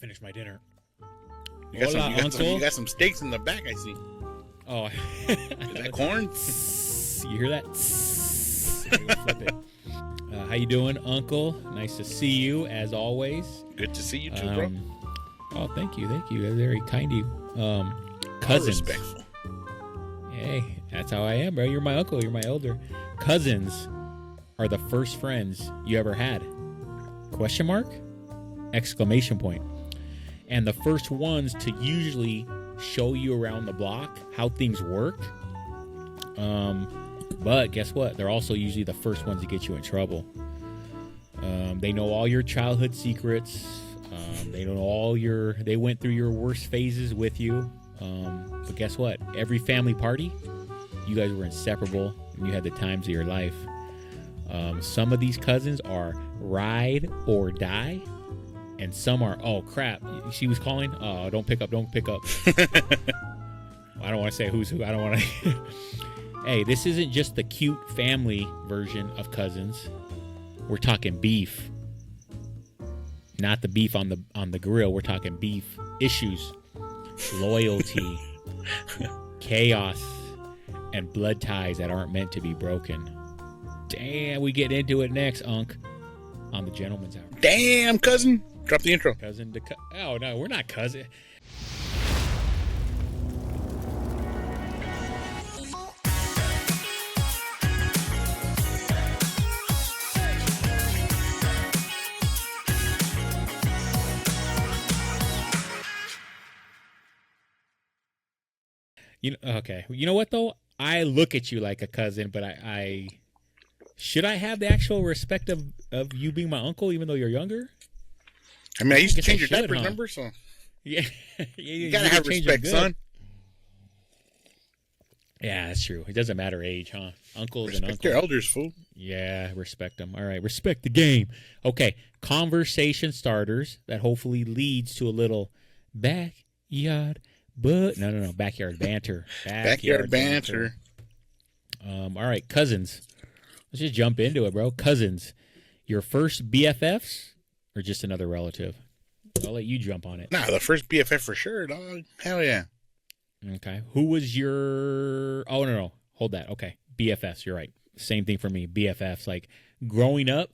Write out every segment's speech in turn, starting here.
finish my dinner. You got, Hola, you got some steaks in the back, I see. Oh, Is that corn? You hear that? Flip it. How you doing, Uncle? Nice to see you, as always. Good to see you too, bro. Oh, thank you. That's very kind of you. Cousins. Respectful. Hey, that's how I am, bro. You're my uncle. You're my elder. Cousins are the first friends you ever had. Question mark? Exclamation point. And the first ones to usually show you around the block how things work. But guess what? They're also usually the first ones to get you in trouble. They know all your childhood secrets. They know they went through your worst phases with you. But guess what? Every family party, you guys were inseparable and you had the times of your life. Some of these cousins are ride or die. And some are, oh crap, she was calling. Oh, don't pick up. I don't want to say who's who. I don't want to. Hey, this isn't just the cute family version of cousins. We're talking beef. Not the beef on the grill. We're talking beef issues, loyalty, chaos, and blood ties that aren't meant to be broken. Damn, we get into it next, Unc, on the Gentleman's Hour. Damn, cousin. Drop the intro. Cousin to oh no, we're not cousin. Okay. You know what though? I look at you like a cousin, but I should I have the actual respect of you being my uncle, even though you're younger? I mean, I used to change your diapers, remember? So yeah, you gotta have respect, son. Yeah, that's true. It doesn't matter age, huh? Uncles and uncles. Respect your elders, fool. Yeah, respect them. All right, respect the game. Okay, conversation starters that hopefully leads to a little backyard, backyard banter. Backyard banter. All right, cousins. Let's just jump into it, bro. Cousins, your first BFFs or just another relative? I'll let you jump on it. Nah, the first BFF for sure, dog. Hell yeah. Okay. Who was your... Oh, no. Hold that. Okay. BFFs. You're right. Same thing for me. BFFs. Like, growing up,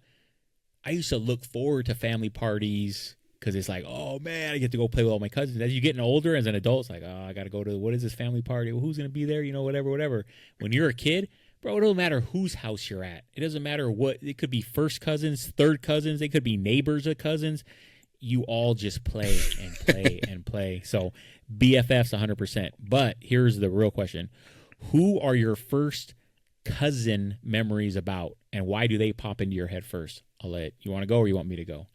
I used to look forward to family parties because it's like, oh, man, I get to go play with all my cousins. As you're getting older, as an adult, it's like, oh, I got to go to... What is this family party? Well, who's going to be there? You know, whatever. When you're a kid... Bro, it doesn't matter whose house you're at. It doesn't matter what. It could be first cousins, third cousins. It could be neighbors of cousins. You all just play and play and play. So BFFs 100%. But here's the real question. Who are your first cousin memories about, and why do they pop into your head first? I'll let you want to go or you want me to go?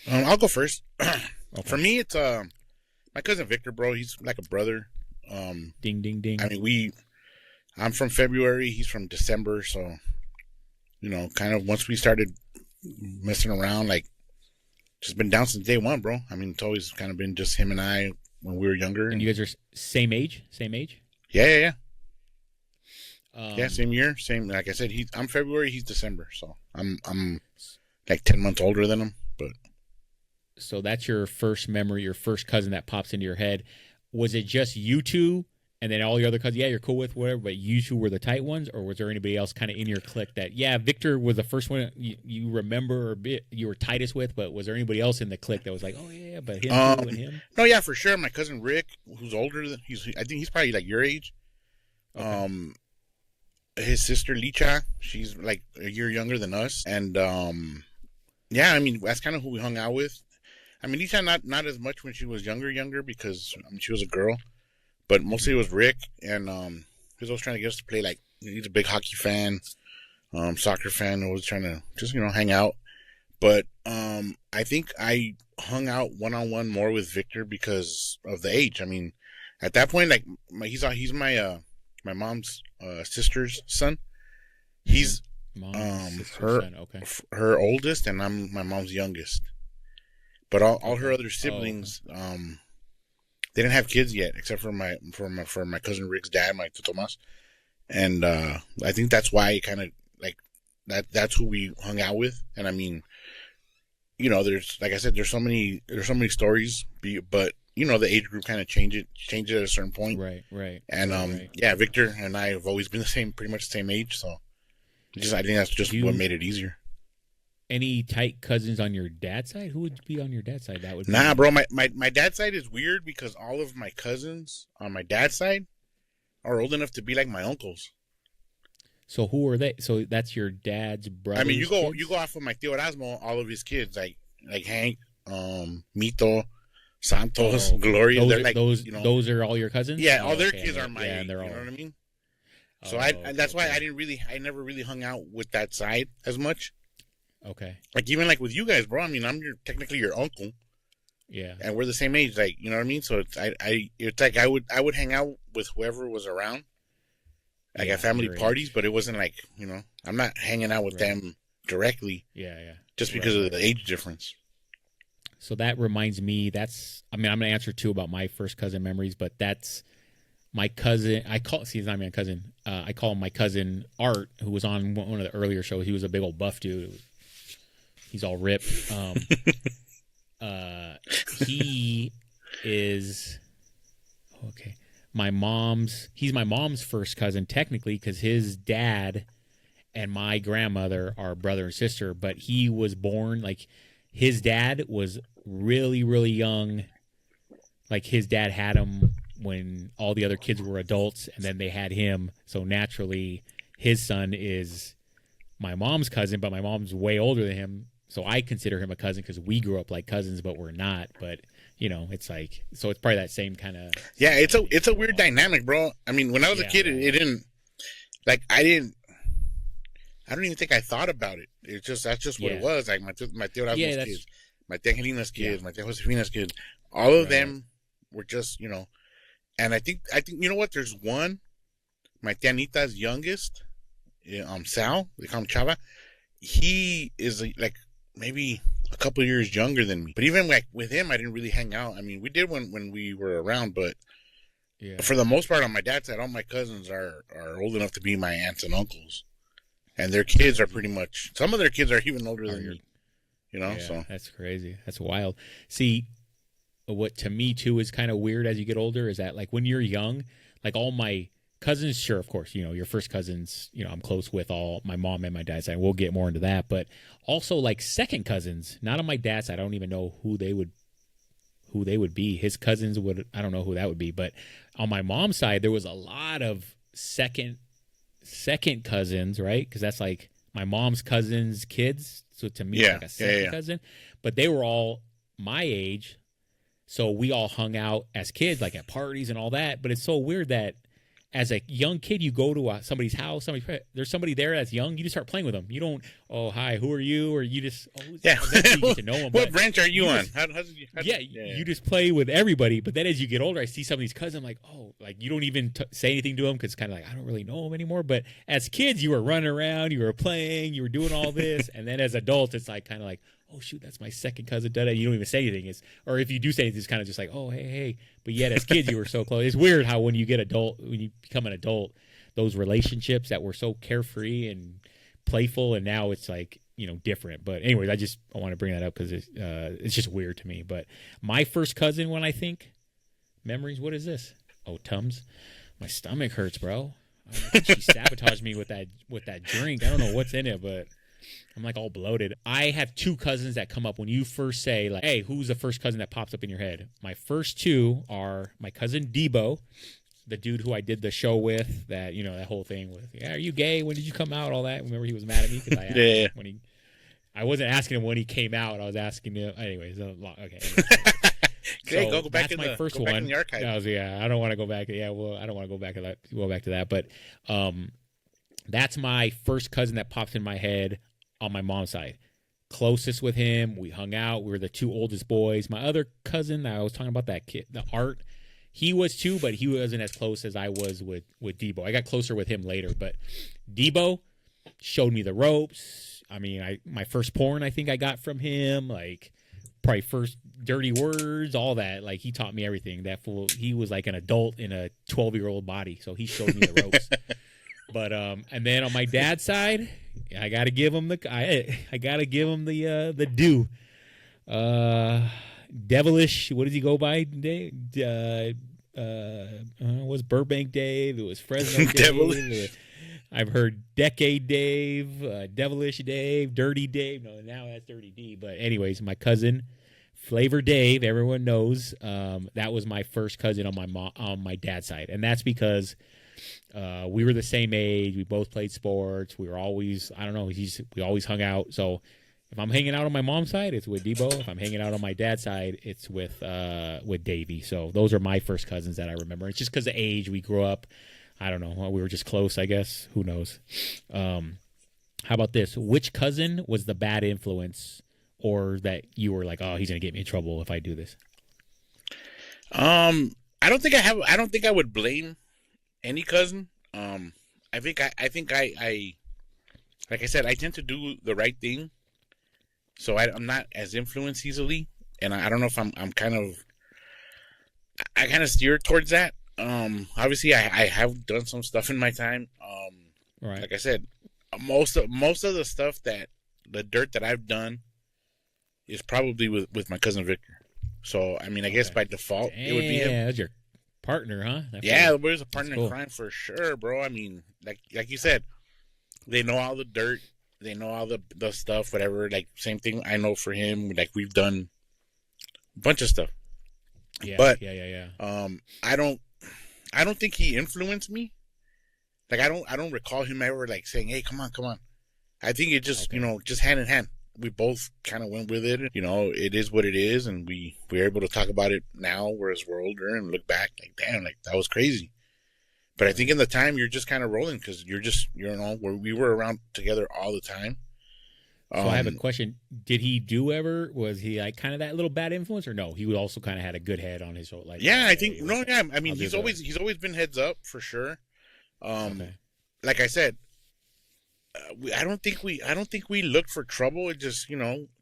I'll go first. Okay. For me, it's my cousin Victor, bro. He's like a brother. Ding, ding, ding. I mean, I'm from February. He's from December. So, you know, kind of once we started messing around, like, just been down since day one, bro. I mean, it's always kind of been just him and I when we were younger. And you guys are same age? Yeah. Yeah, same year. Same, like I said, I'm February, he's December. So I'm like 10 months older than him. But so that's your first memory, your first cousin that pops into your head. Was it just you two? And then all your other cousins, yeah, you're cool with whatever, but you two were the tight ones? Or was there anybody else kind of in your clique that, yeah, Victor was the first one you remember or you were tightest with, but was there anybody else in the clique that was like, oh, yeah, but him and him? No, yeah, for sure. My cousin Rick, who's older than, I think he's probably like your age. Okay. His sister Licha, she's like a year younger than us. And, yeah, I mean, that's kind of who we hung out with. I mean, Licha not as much when she was younger because, I mean, she was a girl. But mostly it was Rick, and he was always trying to get us to play, like, he's a big hockey fan, soccer fan, always trying to just, you know, hang out. But I think I hung out one-on-one more with Victor because of the age. I mean, at that point, like, he's my mom's sister's son. He's her oldest, and I'm my mom's youngest. But all her other siblings... They didn't have kids yet, except for my cousin Rick's dad, my Tito Tomas, and I think that's why kind of like that's who we hung out with. And I mean, there's like I said, there's so many stories, but the age group kind of change it at a certain point. Right. And Right. yeah, Victor and I have always been pretty much the same age, so I think that's just what made it easier. Any tight cousins on your dad's side? Who would be on your dad's side? That would Nah, bro. My dad's side is weird because all of my cousins on my dad's side are old enough to be like my uncles. So who are they? So that's your dad's brother. I mean, you go off of my tío Erasmo, all of his kids, like Hank, Mito, Santos, Gloria. Those they're are, like those are all your cousins. Yeah, all their kids are my age. And they're all, you know what I mean? So okay, that's why I never really hung out with that side as much. Okay. Like even like with you guys, bro. I mean, I'm technically your uncle. Yeah. And we're the same age, like you know what I mean. So it's like I would hang out with whoever was around, like at family parties, but it wasn't like I'm not hanging out with them directly. Yeah. Just because of the age difference. So that reminds me. I'm gonna answer too about my first cousin memories, but that's my cousin. He's not my cousin. I call him my cousin Art, who was on one of the earlier shows. He was a big old buff dude. He's all ripped. He is okay. He's my mom's first cousin technically because his dad and my grandmother are brother and sister. But he was born his dad was really, really young. Like his dad had him when all the other kids were adults, and then they had him. So naturally, his son is my mom's cousin, but my mom's way older than him. So I consider him a cousin because we grew up like cousins, but we're not. But it's like, so it's probably that same kind of. Yeah, it's a weird dynamic, bro. I mean, when I was a kid, it didn't I don't even think I thought about it. That's just what it was. Like my tío Erasmo's kids, my tía Angelina's kids, my tía Josefina's kids, all of them were just and I think you know what? There's one, my tía Anita's youngest, Sal, they call him Chava. He is like maybe a couple of years younger than me. But even like with him, I didn't really hang out. I mean, we did when we were around, but for the most part, on my dad's side, all my cousins are old enough to be my aunts and uncles, and their kids are pretty much. Some of their kids are even older than me. So that's crazy. That's wild. See, what to me too is kind of weird as you get older is that like when you're young, like all my cousins, sure, of course, your first cousins, I'm close with all my mom and my dad's side. We'll get more into that, but also like second cousins, not on my dad's side. I don't even know who they would be. His cousins I don't know who that would be, but on my mom's side, there was a lot of second cousins, right? Because that's like my mom's cousins' kids. So to me, like a second cousin, but they were all my age. So we all hung out as kids, like at parties and all that. But it's so weird that as a young kid, you go to somebody's house, there's somebody there that's young, you just start playing with them. You don't, oh, hi, who are you? Or you just, you get to know them. What branch are you on? You just play with everybody. But then as you get older, I see some of these cousins, I'm like, oh, like you don't even say anything to them because it's kind of like, I don't really know them anymore. But as kids, you were running around, you were playing, you were doing all this. And then as adults, it's like kind of like, oh, shoot, that's my second cousin. You don't even say anything. Or if you do say anything, it's kind of just like, oh, hey. But yet as kids, you were so close. It's weird how when you become an adult, those relationships that were so carefree and playful, and now it's like, different. But anyways, I want to bring that up because it's just weird to me. But my first cousin, when I think memories, what is this? Oh, Tums. My stomach hurts, bro. I think she sabotaged me with that drink. I don't know what's in it, but I'm like all bloated. I have two cousins that come up when you first say like, hey, who's the first cousin that pops up in your head? My first two are my cousin Debo, the dude who I did the show with, that, that whole thing with, are you gay? When did you come out? All that. Remember he was mad at me because I asked him when I wasn't asking him when he came out. I was asking him. Anyways, okay. Okay, go back that's in my first one. Back in the archive. I don't want to go back. Yeah, well, I don't want to go back to that. But that's my first cousin that pops in my head on my mom's side. Closest with him, we hung out. We were the two oldest boys. My other cousin, I was talking about that kid, the Art, he was too, but he wasn't as close as I was with Debo. I got closer with him later, but Debo showed me the ropes. I mean, my first porn, I think I got from him, like probably first dirty words, all that. Like he taught me everything. That fool, he was like an adult in a 12-year-old body, so he showed me the ropes. But and then on my dad's side, I gotta give him the due. Devilish. What does he go by? Dave? Was Burbank Dave? It was Fresno Dave. I've heard Decade Dave, Devilish Dave, Dirty Dave. No, now that's Dirty D. But anyways, my cousin, Flavor Dave. Everyone knows that was my first cousin on my dad's side, and that's because we were the same age. We both played sports. We were always, I don't know, we always hung out. So if I'm hanging out on my mom's side, it's with Debo. If I'm hanging out on my dad's side, it's with Davey. So those are my first cousins that I remember. It's just because of age. We grew up. I don't know. We were just close, I guess. Who knows? How about this? Which cousin was the bad influence, or that you were like, oh, he's gonna get me in trouble if I do this? I don't think I would blame any cousin. I think I like I said, I tend to do the right thing, so I'm not as influenced easily, and I don't know if I kind of steer towards that. Obviously, I have done some stuff in my time. Right. Like I said, most of the stuff the dirt that I've done is probably with my cousin Victor. So I mean, I guess by default it would be him. Yeah, that's your partner, huh? Yeah, there's a partner in crime for sure, bro. I mean, like you said, they know all the dirt, they know all the stuff, whatever. Like same thing I know for him. Like we've done a bunch of stuff. Yeah, but yeah. I don't think he influenced me. Like I don't recall him ever like saying, "Hey, come on." I think it just just hand in hand. We both kind of went with it. It is what it is, and we're able to talk about it now, whereas we're older and look back like, damn, like that was crazy. But I think in the time you're just kind of rolling because we were around together all the time. So I have a question. Did he was he like kind of that little bad influence, or no? He also kind of had a good head on his like. Yeah, I think no. Yeah, I mean he's always been heads up for sure. Like I said, I don't think we looked for trouble. It just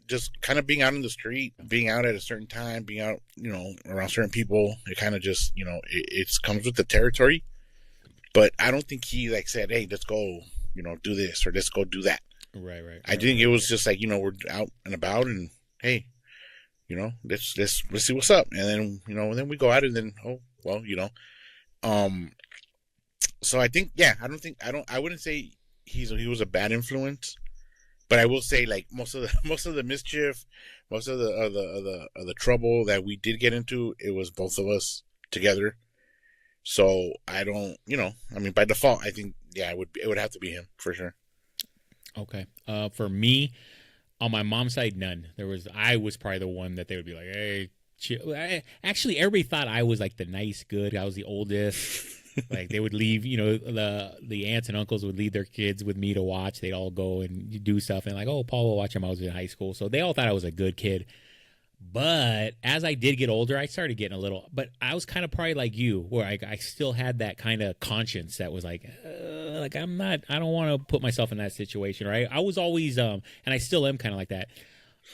just kind of being out in the street, being out at a certain time, being out around certain people. It kind of just it comes with the territory. But I don't think he like said, "Hey, let's go do this or let's go do that." Right. I think it was just like we're out and about and hey, let's see what's up, and then we go out and then so I think I wouldn't say he was a bad influence, but I will say like most of the mischief, most of the trouble that we did get into, it was both of us together. So I don't, I mean by default I think it would have to be him for sure. Okay. For me, on my mom's side, none. I was probably the one that they would be like, hey, chill. Actually, everybody thought I was like the nice, good. I was the oldest. Like they would leave, the aunts and uncles would leave their kids with me to watch. They'd all go and do stuff and like, oh, Paul will watch him. I was in high school. So they all thought I was a good kid. But as I did get older, I started getting a little, but I was kind of probably like you, where I still had that kind of conscience that was like I don't want to put myself in that situation, right? I was always, and I still am kind of like that.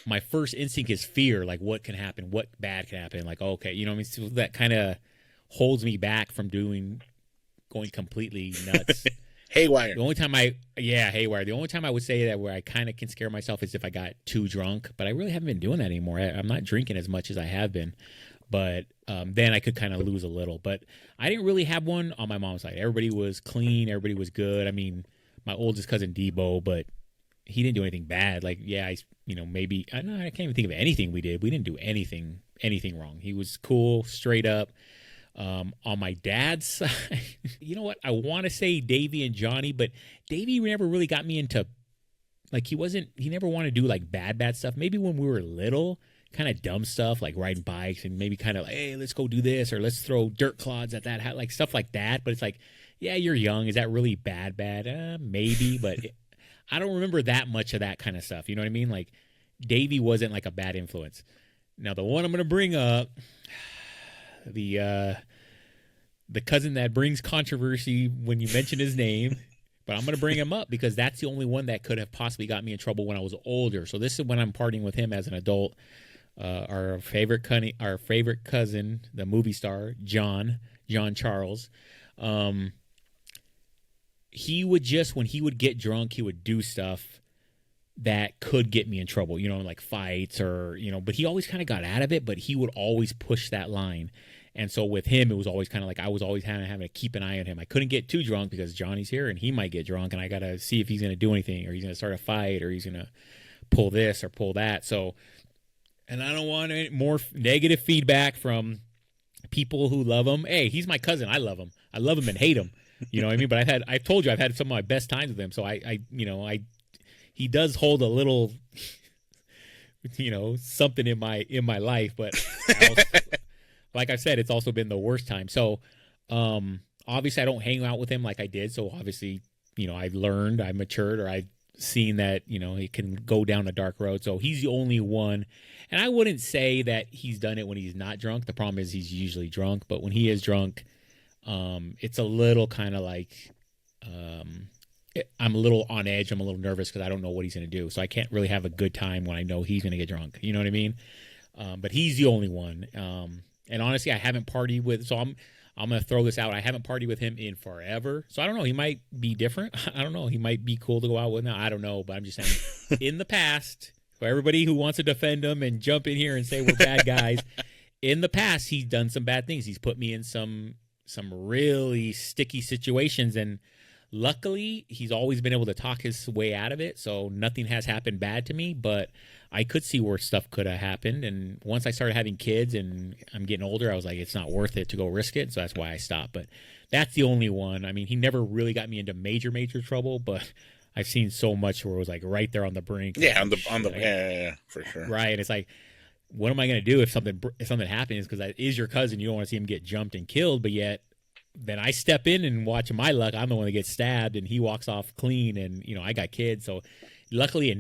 My first instinct is fear, like what can happen, what bad can happen, like, okay, so that kind of holds me back from going completely nuts. Haywire. The only time I would say that where I kind of can scare myself is if I got too drunk, but I really haven't been doing that anymore. I'm not drinking as much as I have been, but then I could kind of lose a little. But I didn't really have one on my mom's side. Everybody was clean. Everybody was good. I mean, my oldest cousin Debo, but he didn't do anything bad. Like, yeah, maybe I can't even think of anything we did. We didn't do anything wrong. He was cool, straight up. On my dad's side, you know what? I want to say Davey and Johnny, but Davey never really got me into, like, he never wanted to do like bad stuff. Maybe when we were little, kind of dumb stuff like riding bikes and maybe kind of like, hey, let's go do this or let's throw dirt clods at that, like stuff like that. But it's like, yeah, you're young. Is that really bad? Maybe, but I don't remember that much of that kind of stuff. You know what I mean? Like, Davey wasn't like a bad influence. Now, the one I'm going to bring up, the cousin that brings controversy when you mention his name, but I'm going to bring him up because that's the only one that could have possibly got me in trouble when I was older. So this is when I'm partying with him as an adult. Our favorite cousin, the movie star, John Charles. He would just, when he would get drunk, he would do stuff that could get me in trouble, like fights or, but he always kind of got out of it, but he would always push that line. And so with him, it was always kind of like I was always having to keep an eye on him. I couldn't get too drunk because Johnny's here and he might get drunk and I got to see if he's going to do anything or he's going to start a fight or he's going to pull this or pull that. So, and I don't want any more negative feedback from people who love him. Hey, he's my cousin. I love him. I love him and hate him. You know what I mean? But I've told you, I've had some of my best times with him. So he does hold a little, something in my life, but like I said, it's also been the worst time. So, obviously I don't hang out with him like I did. So obviously, I've learned, I matured, or I've seen that, it can go down a dark road. So he's the only one. And I wouldn't say that he's done it when he's not drunk. The problem is he's usually drunk, but when he is drunk, it's a little kind of like, I'm a little on edge. I'm a little nervous because I don't know what he's going to do. So I can't really have a good time when I know he's going to get drunk. You know what I mean? But he's the only one. And honestly, I haven't partied with, so I'm going to throw this out. I haven't partied with him in forever. So I don't know. He might be different. I don't know. He might be cool to go out with now. I don't know. But I'm just saying in the past, for everybody who wants to defend him and jump in here and say we're bad guys, in the past, he's done some bad things. He's put me in some really sticky situations, and luckily, he's always been able to talk his way out of it, so nothing has happened bad to me, but I could see where stuff could have happened, and once I started having kids and I'm getting older, I was like, it's not worth it to go risk it, so that's why I stopped. But that's the only one. I mean, he never really got me into major trouble, but I've seen so much where it was like right there on the brink. Yeah, yeah, for sure. Right, it's like, what am I going to do if something happens? Because that is your cousin. You don't want to see him get jumped and killed, but yet then I step in and watch my luck. I'm the one that gets stabbed, and he walks off clean. And I got kids, so luckily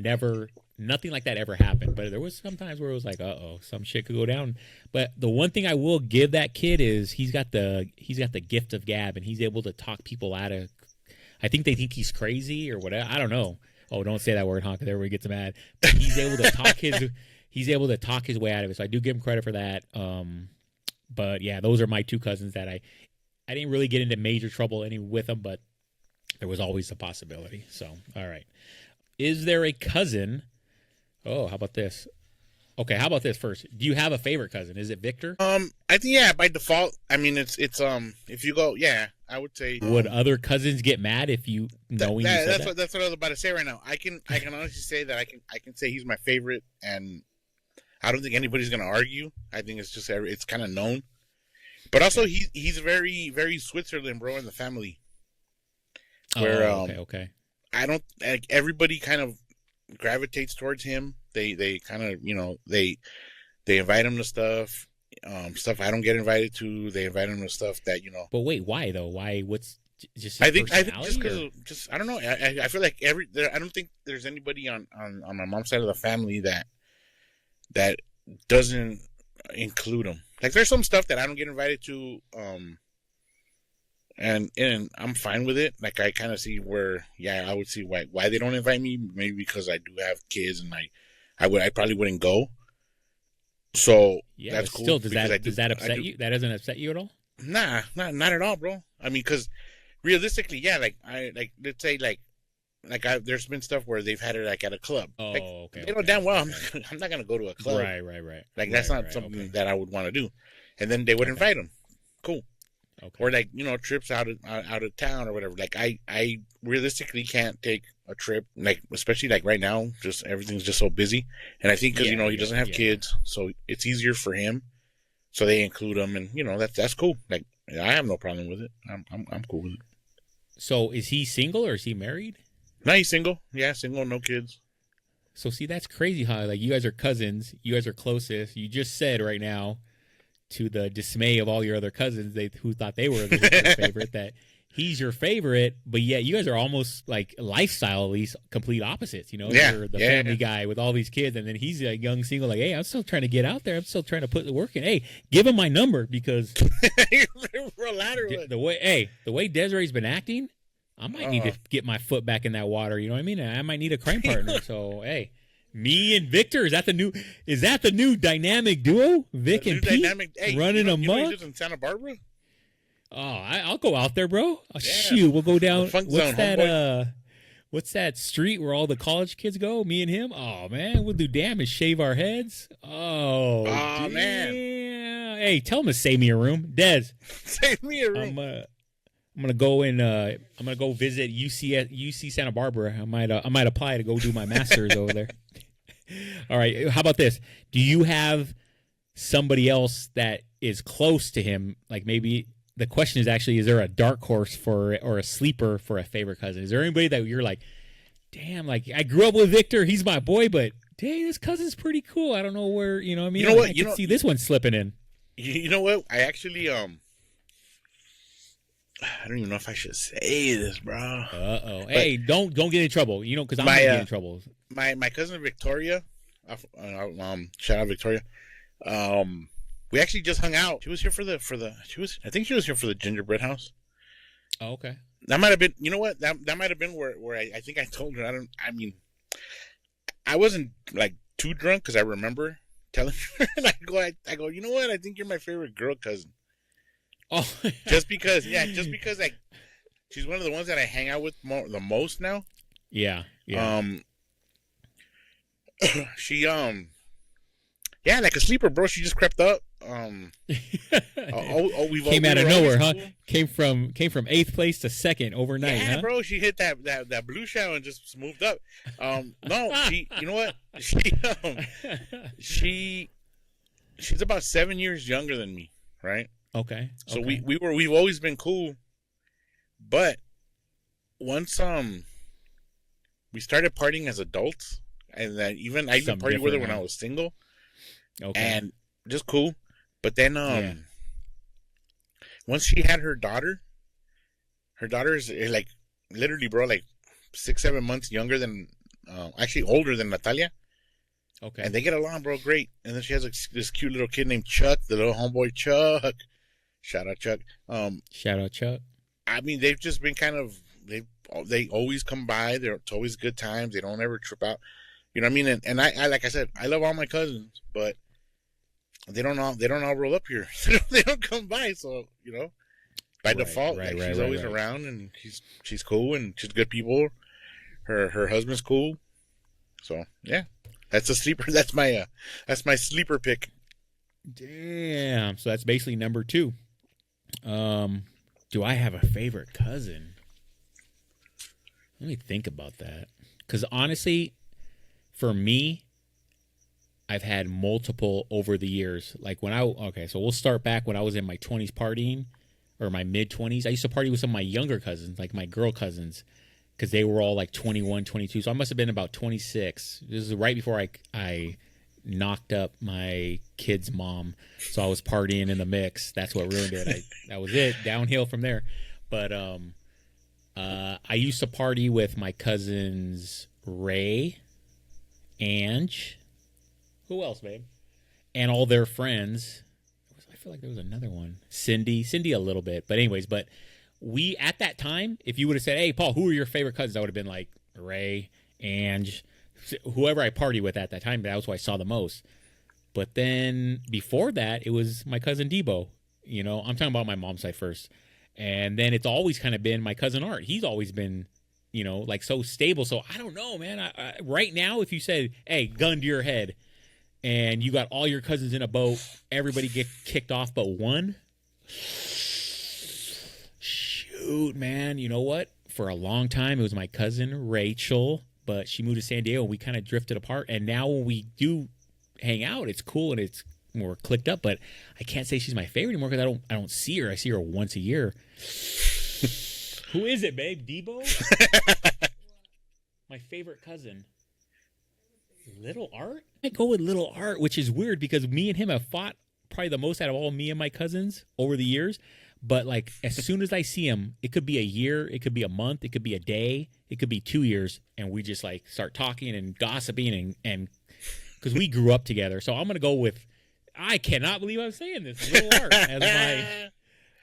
nothing like that ever happened. But there was some times where it was like, some shit could go down. But the one thing I will give that kid is he's got the gift of gab, and he's able to talk people out of. I think they think he's crazy or whatever. I don't know. Oh, don't say that word, huh? Because everybody gets mad. But he's able to talk He's able to talk his way out of it, so I do give him credit for that. But yeah, those are my two cousins that I didn't really get into major trouble with them, but there was always a possibility. So, all right. Is there a cousin? Oh, how about this? Okay, how about this first? Do you have a favorite cousin? Is it Victor? I think by default. I mean, it's if you go, I would say. Would other cousins get mad if you knowing you said that? That's what I was about to say right now. I can honestly say that I can say he's my favorite, and I don't think anybody's gonna argue. I think it's kind of known. But also, he's very, very Switzerland, bro, in the family. Where okay. I don't like everybody kind of gravitates towards him. They kind of they invite him to stuff I don't get invited to. They invite him to stuff that But wait, why though? Why? What's just? His I think just because I don't know. I feel like I don't think there's anybody on my mom's side of the family that doesn't include him. Like there's some stuff that I don't get invited to, and I'm fine with it. Like I kind of see where, I would see why they don't invite me. Maybe because I do have kids, and I probably wouldn't go. So that's cool. Still, does that upset you? That doesn't upset you at all? Nah, not at all, bro. I mean, because realistically, let's say there's been stuff where they've had it like at a club. Oh, like, okay. They know damn well I'm not gonna go to a club. Right. Like that's not something that I would want to do. And then they would invite them. Cool. Okay. Or trips out of town or whatever. Like I realistically can't take a trip, like especially like right now, just everything's just so busy. And I think because he doesn't have kids, so it's easier for him. So they include him, and that's cool. Like I have no problem with it. I'm cool with it. So is he single or is he married? No, he's single. Yeah, single, no kids. So see, that's crazy how like you guys are cousins, you guys are closest. You just said right now, to the dismay of all your other cousins, who thought they were the favorite, that he's your favorite, but yet you guys are almost like lifestyle, at least complete opposites. You're the family guy with all these kids, and then he's a young single. Like, hey, I'm still trying to get out there. I'm still trying to put the work in. Hey, give him my number because the way Desiree's been acting, I might need to get my foot back in that water. You know what I mean? I might need a crime partner. So hey. Me and Victor, is that the new dynamic duo? Vic and Pete running amok? You live in Santa Barbara? Oh, I'll go out there, bro. Shoot, we'll go down. What's that? what's that street where all the college kids go? Me and him. Oh man, we'll do damage, shave our heads. Oh, man. Hey, tell him to save me a room, Des. Save me a room. I'm gonna go and I'm gonna go visit UC Santa Barbara. I might apply to go do my master's over there. All right, how about this? Do you have somebody else that is close to him? Like maybe the question is actually, is there a dark horse or a sleeper for a favorite cousin? Is there anybody that you're like, damn, like I grew up with Victor, he's my boy, but dang, this cousin's pretty cool. I don't know where, you know what I mean? You know what? I can see this one slipping in. You know what? I actually I don't even know if I should say this, bro. Uh-oh. Hey, don't get in trouble, you know, because I'm going to get in trouble. My cousin Victoria, shout out Victoria. We actually just hung out. She was here I think she was here for the gingerbread house. Oh, okay. That might have been, you know what? That might have been where I think I told her, I wasn't like too drunk because I remember telling her, and I go, you know what? I think you're my favorite girl cousin. Oh, just because like she's one of the ones that I hang out with the most now. Yeah. She like a sleeper, bro. She just crept up. Came out of nowhere, huh? Cool. Came from 8th place to 2nd overnight, yeah, huh? Bro. She hit that blue shell and just moved up. No, you know what? She's about 7 years younger than me, right? Okay. So we've always been cool, but once we started partying as adults, and then I even partied with her when I was single, and just cool. But then once she had her daughter is like literally, bro, like 6-7 months younger than, actually older than Natalia. Okay. And they get along, bro, great. And then she has this cute little kid named Chuck, the little homeboy Chuck. Shout out Chuck. Shout out Chuck. I mean, they've just been kind of they always come by. It's always good times. They don't ever trip out. You know what I mean? And I like I said, I love all my cousins, but they don't all roll up here. They don't come by. So you know, by default, she's always around, and she's cool, and she's good people. Her husband's cool. So yeah, that's a sleeper. That's my sleeper pick. Damn. So that's basically number 2. Do I have a favorite cousin? Let me think about that. Because honestly, for me, I've had multiple over the years. Like so we'll start back when I was in my 20s partying, or my mid-20s. I used to party with some of my younger cousins, like my girl cousins, because they were all like 21, 22. So I must have been about 26. This is right before I knocked up my kid's mom, so I was partying in the mix. That's what ruined it. That was it. Downhill from there. But I used to party with my cousins Ray, Ange, who else, babe, and all their friends. I feel like there was another one, Cindy a little bit, but anyways. But we, at that time, if you would have said, "Hey, Paul, who are your favorite cousins?" I would have been like Ray, Ange, whoever I party with at that time. That was who I saw the most. But then before that, it was my cousin Debo. You know, I'm talking about my mom's side first. And then it's always kind of been my cousin Art. He's always been, you know, like so stable. So I don't know, man. I right now, if you said, hey, gun to your head, and you got all your cousins in a boat, everybody get kicked off but one. Shoot, man. You know what? For a long time, it was my cousin Rachel. But she moved to San Diego, and we kind of drifted apart. And now when we do hang out, it's cool and it's more clicked up. But I can't say she's my favorite anymore because I don't see her. I see her once a year. Who is it, babe? Debo? My favorite cousin. Little Art? I go with Little Art, which is weird because me and him have fought probably the most out of all me and my cousins over the years. But like as soon as I see him, it could be a year, it could be a month, it could be a day, it could be 2 years, and we just like start talking and gossiping and because we grew up together. So I'm gonna go with, I cannot believe I'm saying this, Little Art as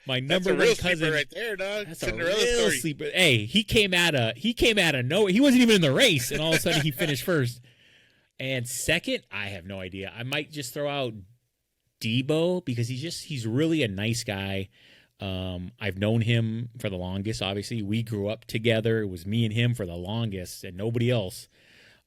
my number one cousin right there, dog. That's Cinderella a real story. Sleeper. Hey, he came out of nowhere. He wasn't even in the race, and all of a sudden he finished first. And second, I have no idea. I might just throw out Debo because he's really a nice guy. I've known him for the longest. Obviously, we grew up together. It was me and him for the longest, and nobody else.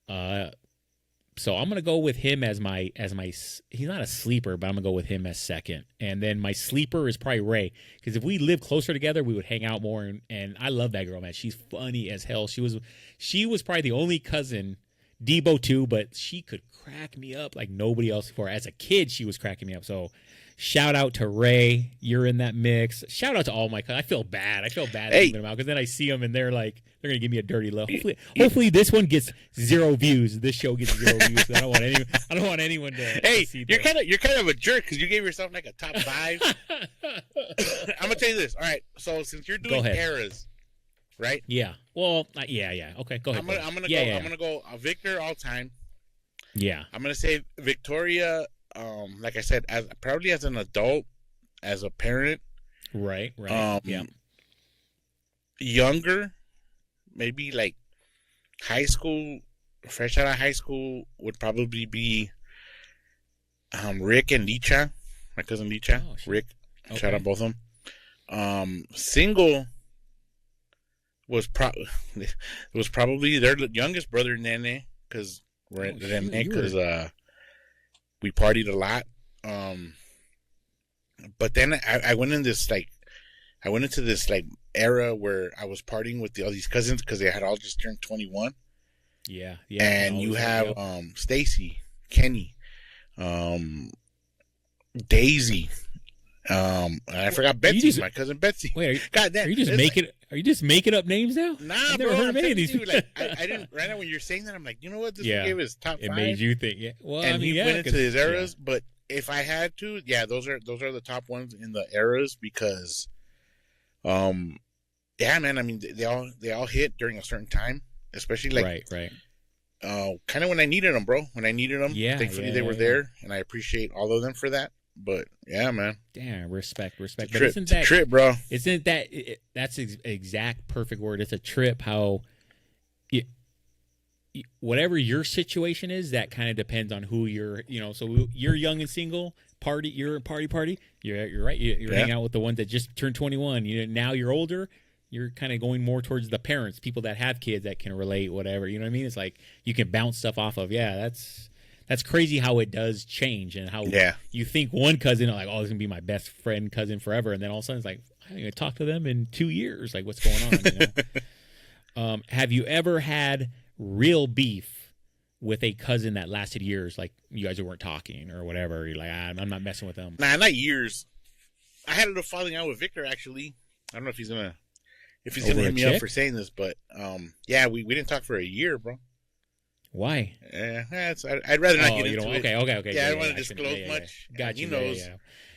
So I'm gonna go with him as my. He's not a sleeper, but I'm gonna go with him as second. And then my sleeper is probably Ray, because if we lived closer together, we would hang out more. And I love that girl, man. She's funny as hell. She was probably the only cousin. Debo too, but she could crack me up like nobody else before. As a kid, she was cracking me up. So shout out to Ray. You're in that mix. Shout out to all my cousins. I feel bad leaving them out, because then I see them and they're going to give me a dirty look. Hopefully this one gets 0 views. This show gets 0 views. I don't want anyone to Hey, see you're kind of a jerk, because you gave yourself like a top 5. I'm going to tell you this. All right. So since you're doing eras, right? Yeah. Well, yeah. Okay, go ahead. I'm gonna go Victor all time. Yeah. I'm gonna say Victoria. Like I said, probably as an adult, as a parent. Right. Yeah. Younger, maybe like high school, fresh out of high school, would probably be Rick and Licha, my cousin Licha. Oh, Rick. Okay. Shout out both of them. Single was probably their youngest brother, Nene, because we partied a lot. But then I went into this era where I was partying with all these cousins, because they had all just turned 21. Yeah. And you have Stacy, Kenny, Daisy. I forgot Betsy, my cousin Betsy. Wait, God, are you just making up names now? Nah, I've bro. never heard of any of these. I didn't. Right now, when you're saying that, I'm like, you know what? This gave his top 5. It made you think. Yeah. Well, and he went into his eras. Yeah. But if I had to, those are the top ones in the eras, because, man. I mean, they all hit during a certain time, especially like right. Kind of when I needed them, bro. When I needed them, thankfully they were there, and I appreciate all of them for that. But yeah, man. Damn, respect. It's a trip, it's a trip, bro. Isn't that that's exact perfect word? It's a trip. How, whatever your situation is, that kind of depends on who you're. So you're young and single. You're party. You're right. You're hanging out with the ones that just turned 21. Now you're older. You're kind of going more towards the parents, people that have kids that can relate. Whatever, you know what I mean? It's like you can bounce stuff off of. Yeah, that's crazy how it does change, and how you think one cousin, like, oh, this is going to be my best friend cousin forever. And then all of a sudden it's like, I haven't even talked to them in 2 years. Like, what's going on? Have you ever had real beef with a cousin that lasted years? Like, you guys weren't talking or whatever. You're like, I'm not messing with them. Nah, not years. I had a little falling out with Victor, actually. I don't know if he's going to hit me up for saying this, but we didn't talk for a year, bro. Why? I'd rather not get into it. Okay. Yeah, I don't want to disclose much. Got you. He knows. Yeah.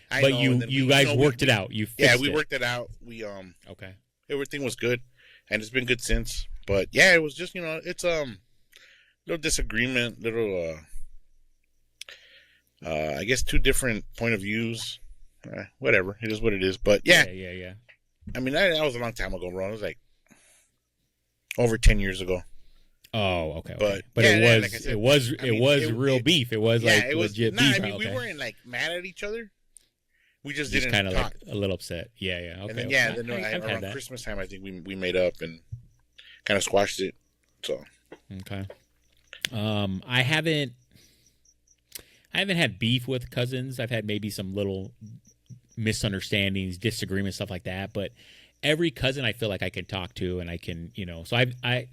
But you guys worked it out. You fixed it. We worked it out. We okay. Everything was good, and it's been good since. But yeah, it was just it's little disagreement, little I guess 2 different point of views. Whatever, it is what it is. But yeah. I mean, that was a long time ago, bro. It was like over 10 years ago. Oh, okay. But it was real beef. It was legit beef. I mean, we weren't like mad at each other. We just didn't kind of talk. like a little upset. Yeah. Okay. And then around Christmas time, I think we made up and kind of squashed it. So okay. I haven't had beef with cousins. I've had maybe some little misunderstandings, disagreements, stuff like that. But every cousin I feel like I can talk to, and I can, So I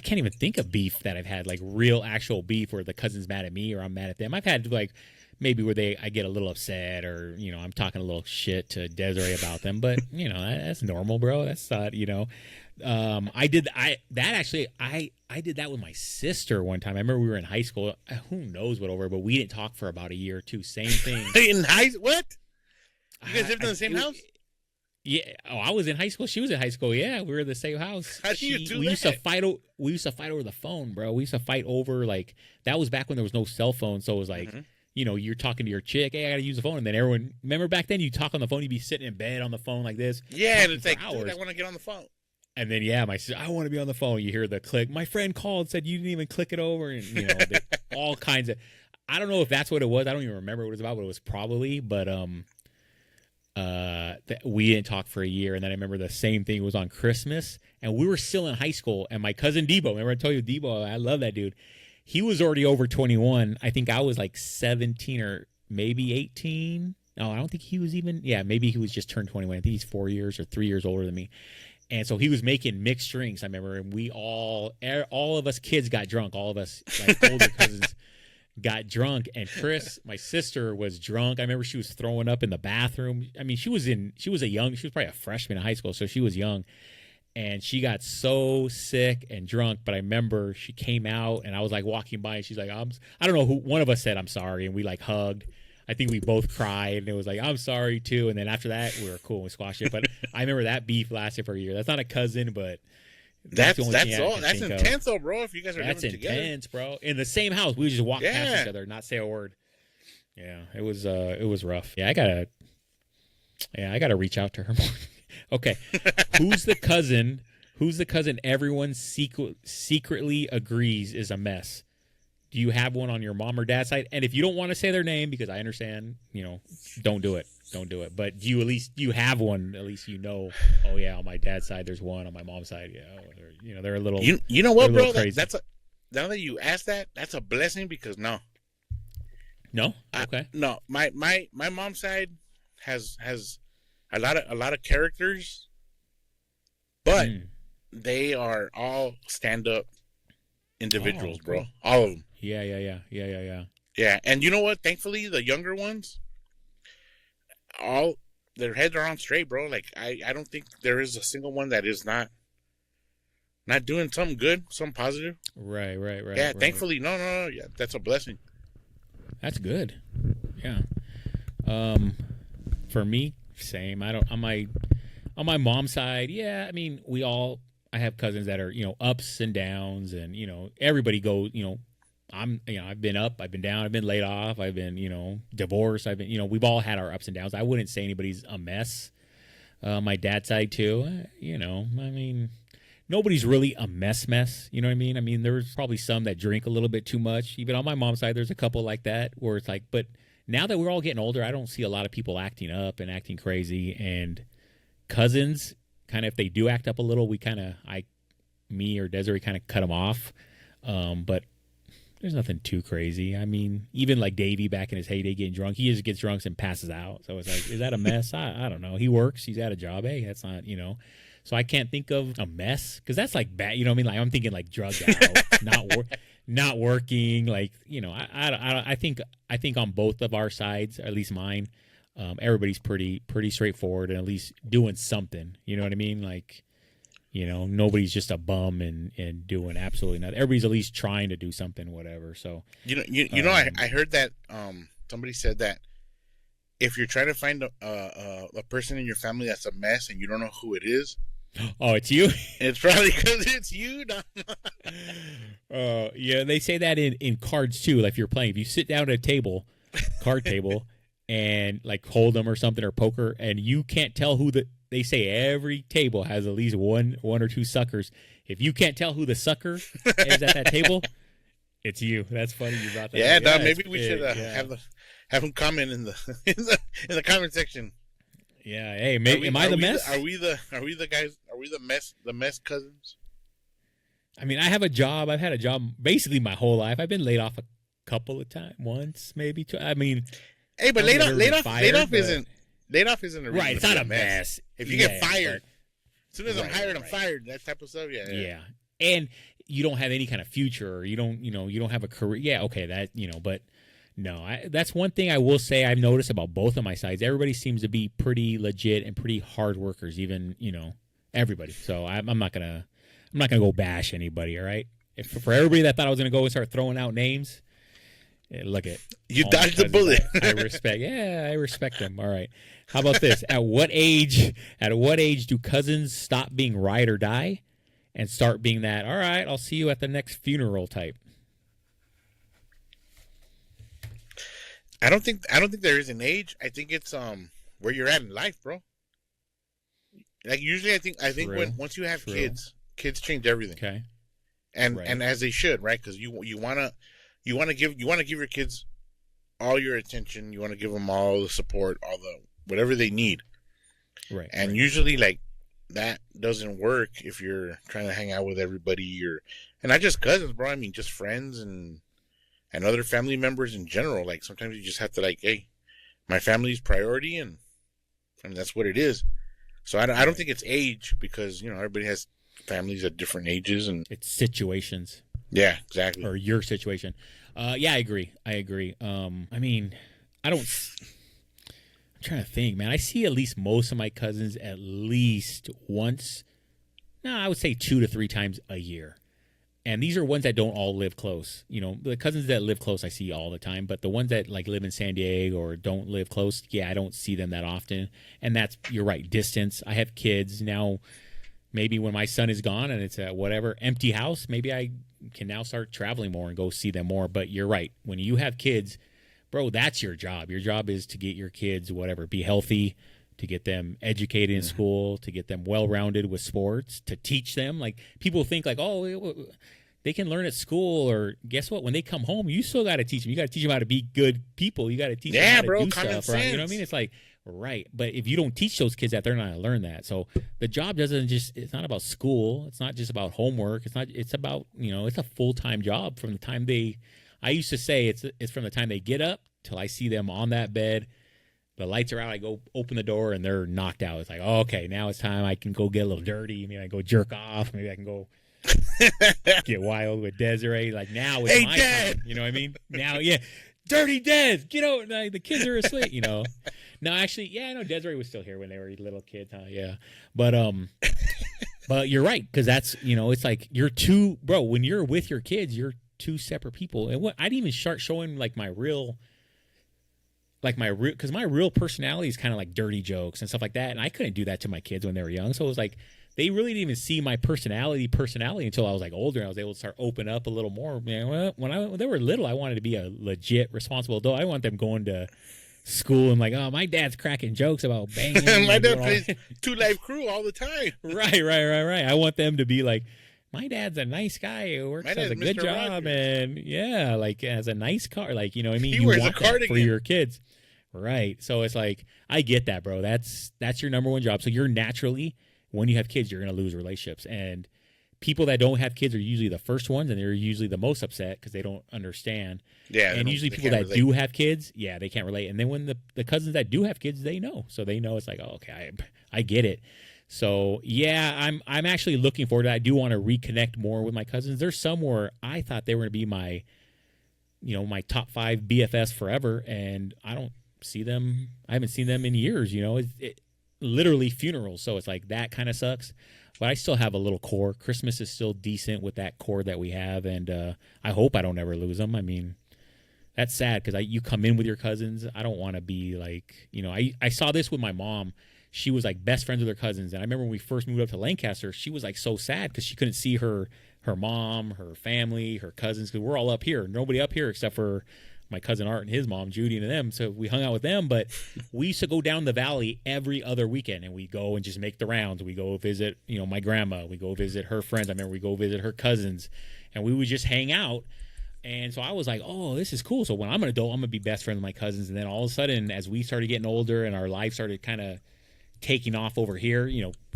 can't even think of beef that I've had, like real actual beef where the cousin's mad at me or I'm mad at them. I've had like maybe where I get a little upset, or I'm talking a little shit to Desiree about them, but that's normal, bro. That's not I did that with my sister one time. I remember we were in high school. Who knows what over, but we didn't talk for about a year or two. Same thing. In high what? You guys lived in the same house? Yeah. Oh, I was in high school. She was in high school. Yeah, we were in the same house. How do you do we that? We used to fight over the phone, bro. We used to fight over, like, that was back when there was no cell phone. So it was like, you're talking to your chick. Hey, I got to use the phone. And then everyone, remember back then, you talk on the phone, you'd be sitting in bed on the phone like this. Yeah, and it's like, dude, I want to get on the phone. And then, my sister, I want to be on the phone. You hear the click. My friend called, said you didn't even click it over. And, all kinds of, I don't know if that's what it was. I don't even remember what it was about, but it was probably, but, we didn't talk for a year, and then I remember the same thing was on Christmas, and we were still in high school, and my cousin Debo, remember I told you Debo, I love that dude. He was already over 21. I think I was like 17 or maybe 18. No, I don't think he was even. Yeah, maybe he was just turned 21. I think he's 4 years or 3 years older than me. And so he was making mixed drinks, I remember, and we all of us kids got drunk. All of us, like older cousins, got drunk. And Chris, my sister, was drunk. I remember she was throwing up in the bathroom. I mean, she was probably a freshman in high school, so she was young. And she got so sick and drunk. But I remember she came out, and I was like walking by, and she's like, I don't know who, one of us said, I'm sorry. And we like hugged. I think we both cried, and it was like, I'm sorry too. And then after that, we were cool and we squashed it. But I remember that beef lasted for a year. That's not a cousin, but that's intense, though, bro. If you guys are living together, that's intense, bro. In the same house, we would just walk past each other, not say a word. Yeah, it was rough. Yeah, I gotta reach out to her more. Okay, who's the cousin? Who's the cousin everyone secretly agrees is a mess? Do you have one on your mom or dad's side? And if you don't want to say their name, because I understand, don't do it. Don't do it. But do you have one? At least oh yeah, on my dad's side there's one. On my mom's side, yeah, they're a little. You know what, bro? Now that you asked that, that's a blessing because no. Okay. No, my mom's side has a lot of characters, but they are all stand up individuals, bro. All of them. Yeah. Yeah, and you know what? Thankfully, the younger ones, all their heads are on straight, bro. Like I don't think there is a single one that is not doing something good, something positive. Right. Yeah, right. thankfully, no. Yeah, that's a blessing. That's good. Yeah. For me, same. I don't on my mom's side. Yeah, I mean, I have cousins that are ups and downs, and everybody goes. I've been up, I've been down, I've been laid off, I've been divorced, I've been we've all had our ups and downs. I wouldn't say anybody's a mess. My dad's side too. I mean, nobody's really a mess. You know what I mean? I mean, there's probably some that drink a little bit too much. Even on my mom's side, there's a couple like that where it's like, but now that we're all getting older, I don't see a lot of people acting up and acting crazy. And cousins, kind of, if they do act up a little, me or Desiree kind of cut them off. But there's nothing too crazy. I mean, even like Davey back in his heyday getting drunk, he just gets drunk and passes out. So it's like, is that a mess? I don't know. He works. He's got a job. Hey, that's not, So I can't think of a mess because that's like bad. You know what I mean? Like I'm thinking like drugged out, not working. Like I think on both of our sides, or at least mine, everybody's pretty straightforward and at least doing something. You know what I mean? Like. Nobody's just a bum and doing absolutely nothing. Everybody's at least trying to do something, whatever. So I heard that somebody said that if you're trying to find a person in your family that's a mess and you don't know who it is, oh, it's you. It's probably because it's you. Yeah, they say that in cards too. Like if you're playing, if you sit down at a table, card table, and like Hold'em or something or poker, and you can't tell who they say every table has at least one or two suckers. If you can't tell who the sucker is at that table, it's you. That's funny you brought that. Yeah, up. Maybe we should have them comment in the comment section. Yeah. Hey, am I the mess? Are we the guys? Are we the mess cousins? I mean, I have a job. I've had a job basically my whole life. I've been laid off a couple of times, once maybe two. I mean, hey, but laid off isn't. Laid off isn't a reason right. It's not a mess. If you get fired, as soon as I'm hired, I'm fired. That type of stuff. Yeah. And you don't have any kind of future, or you don't have a career. Yeah, okay, that but no, that's one thing I will say I've noticed about both of my sides. Everybody seems to be pretty legit and pretty hard workers. Even everybody. So I'm not gonna go bash anybody. All right. For everybody that thought I was gonna go and start throwing out names. Look at you dodged the bullet. I respect them. All right. How about this? At what age do cousins stop being ride or die and start being that, all right, I'll see you at the next funeral type? I don't think there is an age. I think it's where you're at in life, bro. Like usually I think once you have kids change everything. Okay. And as they should, right? Cuz you want to give your kids all your attention. You want to give them all the support, all the whatever they need. Right. And Right. usually, like, that doesn't work if you're trying to hang out with everybody, or and not just cousins, bro. I mean, just friends and other family members in general. Like, sometimes you just have to, like, hey, my family's priority, and I mean that's what it is. So I don't Right. think it's age, because everybody has families at different ages, and It's situations yeah, exactly. or your situation. Yeah, I agree. I agree. I mean, I don't. I'm trying to think, man. I see at least most of my cousins at least once. No, I would say 2 to 3 times a year. And these are ones that don't all live close. You know, the cousins that live close I see all the time, but the ones that like live in San Diego or don't live close, yeah, I don't see them that often. And that's, you're right, distance. I have kids now. Maybe when my son is gone and it's a whatever empty house, maybe I can now start traveling more and go see them more. But you're right. When you have kids, bro, that's your job. Your job is to get your kids, whatever, be healthy, to get them educated in Mm-hmm. school, to get them well rounded with sports, to teach them. Like people think like, oh, they can learn at school, or guess what? When they come home, you still got to teach them. You got to teach them how to be good people. You got to teach them Yeah, how to bro, do common stuff, right? You know what I mean? sense. It's like, right. But if you don't teach those kids that, they're not going to learn that. So the job doesn't just, it's not about school. It's not just about homework. It's about, it's a full-time job from the time I used to say it's from the time they get up till I see them on that bed. The lights are out. I go open the door and they're knocked out. It's like, oh, okay, now it's time. I can go get a little dirty. Maybe I go jerk off. Maybe I can go get wild with Desiree. Like now it's Hey, my Dad. time. You know what I mean? Now, yeah, dirty Des, get out. Like, the kids are asleep. No, actually, yeah, I know Desiree was still here when they were little kids. Huh? Yeah, but you're right, because that's it's like you're two, bro. When you're with your kids, you're two separate people. And what I didn't even start showing because my real personality is kind of like dirty jokes and stuff like that, and I couldn't do that to my kids when they were young. So it was like they really didn't even see my personality until I was like older, and I was able to start open up a little more. Man, when they were little, I wanted to be a legit responsible adult. I want them going to school and like, oh, my dad's cracking jokes about banging. My and dad doing all plays that. Two Live Crew all the time. Right. I want them to be like, my dad's a nice guy who works My has dad's a good Mr. job, Rogers. and yeah, like has a nice car. Like, you know what I mean? He You wears a want that for cardigan. your kids. Right. So it's like, I get that, bro. That's your number one job. So you're naturally, when you have kids, you're going to lose relationships. And people that don't have kids are usually the first ones, and they're usually the most upset because they don't understand. Yeah, And usually people that do have kids, yeah, they can't relate. And then when the cousins that do have kids, they know. So they know it's like, oh, okay, I get it. So yeah, I'm actually looking forward to that. I do want to reconnect more with my cousins. There's some where I thought they were going to be my top 5 BFFs forever, and I don't see them. I haven't seen them in years. It literally funerals. So it's like that kind of sucks. But I still have a little core. Christmas is still decent with that core that we have, and I hope I don't ever lose them. I mean, that's sad because you come in with your cousins. I don't want to be like, I saw this with my mom. She was like best friends with her cousins, and I remember when we first moved up to Lancaster, she was like so sad because she couldn't see her mom, her family, her cousins, because we're all up here. Nobody up here except for my cousin Art and his mom, Judy, and them. So we hung out with them, but we used to go down the valley every other weekend, and we go and just make the rounds. We go visit, my grandma. We go visit her friends. I remember we go visit her cousins, and we would just hang out. And so I was like, oh, this is cool. So when I'm an adult, I'm going to be best friends with my cousins. And then all of a sudden, as we started getting older and our life started kind of taking off over here,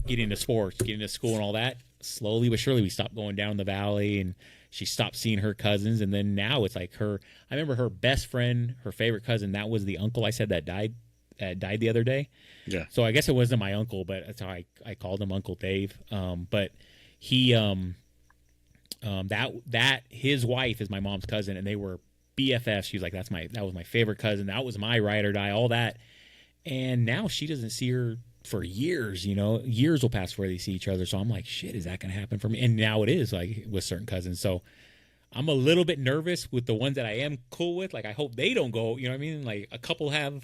getting into sports, getting to school and all that, slowly but surely we stopped going down the valley, and she stopped seeing her cousins. And then now it's like I remember her best friend, her favorite cousin, that was the uncle I said that died the other day. Yeah. So I guess it wasn't my uncle, but that's how I called him Uncle Dave. But he, that his wife is my mom's cousin, and they were BFFs. She was like, that was my favorite cousin. That was my ride or die, all that. And now she doesn't see her for years. Years will pass before they see each other. So I'm like, shit, is that going to happen for me? And now it is, like, with certain cousins. So I'm a little bit nervous with the ones that I am cool with. Like, I hope they don't go, you know what I mean? Like, a couple have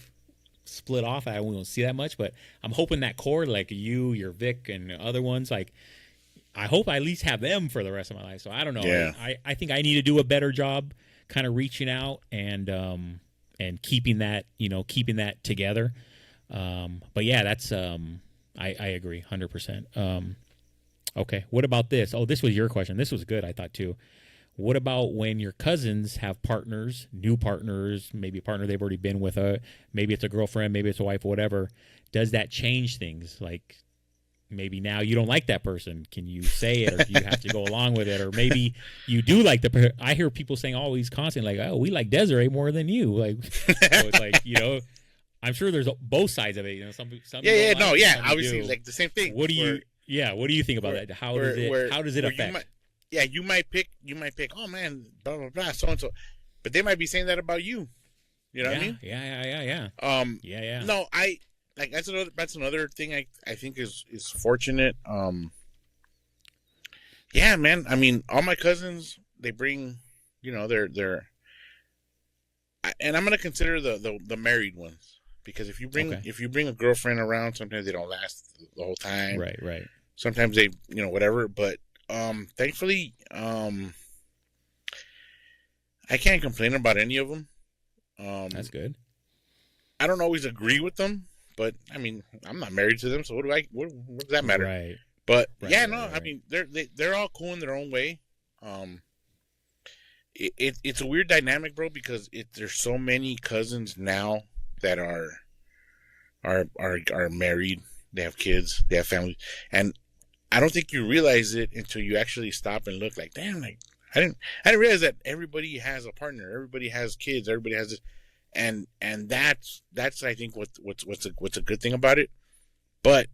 split off. I won't see that much, but I'm hoping that core, like you, your Vic, and other ones, like, I hope I at least have them for the rest of my life. So I don't know. Yeah. I think I need to do a better job kind of reaching out and keeping that together. But yeah, that's I agree 100%. Okay, what about this? Oh, this was your question. This was good, I thought too. What about when your cousins have partners, new partners, maybe a partner they've already been with, maybe it's a girlfriend, maybe it's a wife or whatever. Does that change things? Like maybe now you don't like that person. Can you say it, or do you have to go along with it? Or maybe you do like the I hear people saying always constantly like, oh, we like Desiree more than you. Like, so it's like, I'm sure there's both sides of it. Some obviously, like the same thing. What do you think about that? How does it affect? You might pick. Oh man, blah blah blah, so and so, but they might be saying that about you. You know what I mean? Yeah. No, I like that's another thing I think is fortunate. Yeah, man. I mean, all my cousins, they bring, they're and I'm gonna consider the married ones, because if you bring a girlfriend around, sometimes they don't last the whole time. Right. Sometimes they, whatever, but thankfully, I can't complain about any of them. That's good. I don't always agree with them, but I mean, I'm not married to them, so what does that matter? Right. But I mean, they're all cool in their own way. It's a weird dynamic, bro, because there's so many cousins now that are married. They have kids, they have families, and I don't think you realize it until you actually stop and look. Like, damn, like I didn't realize that everybody has a partner, everybody has kids, everybody has this, and that's I think what's a good thing about it. But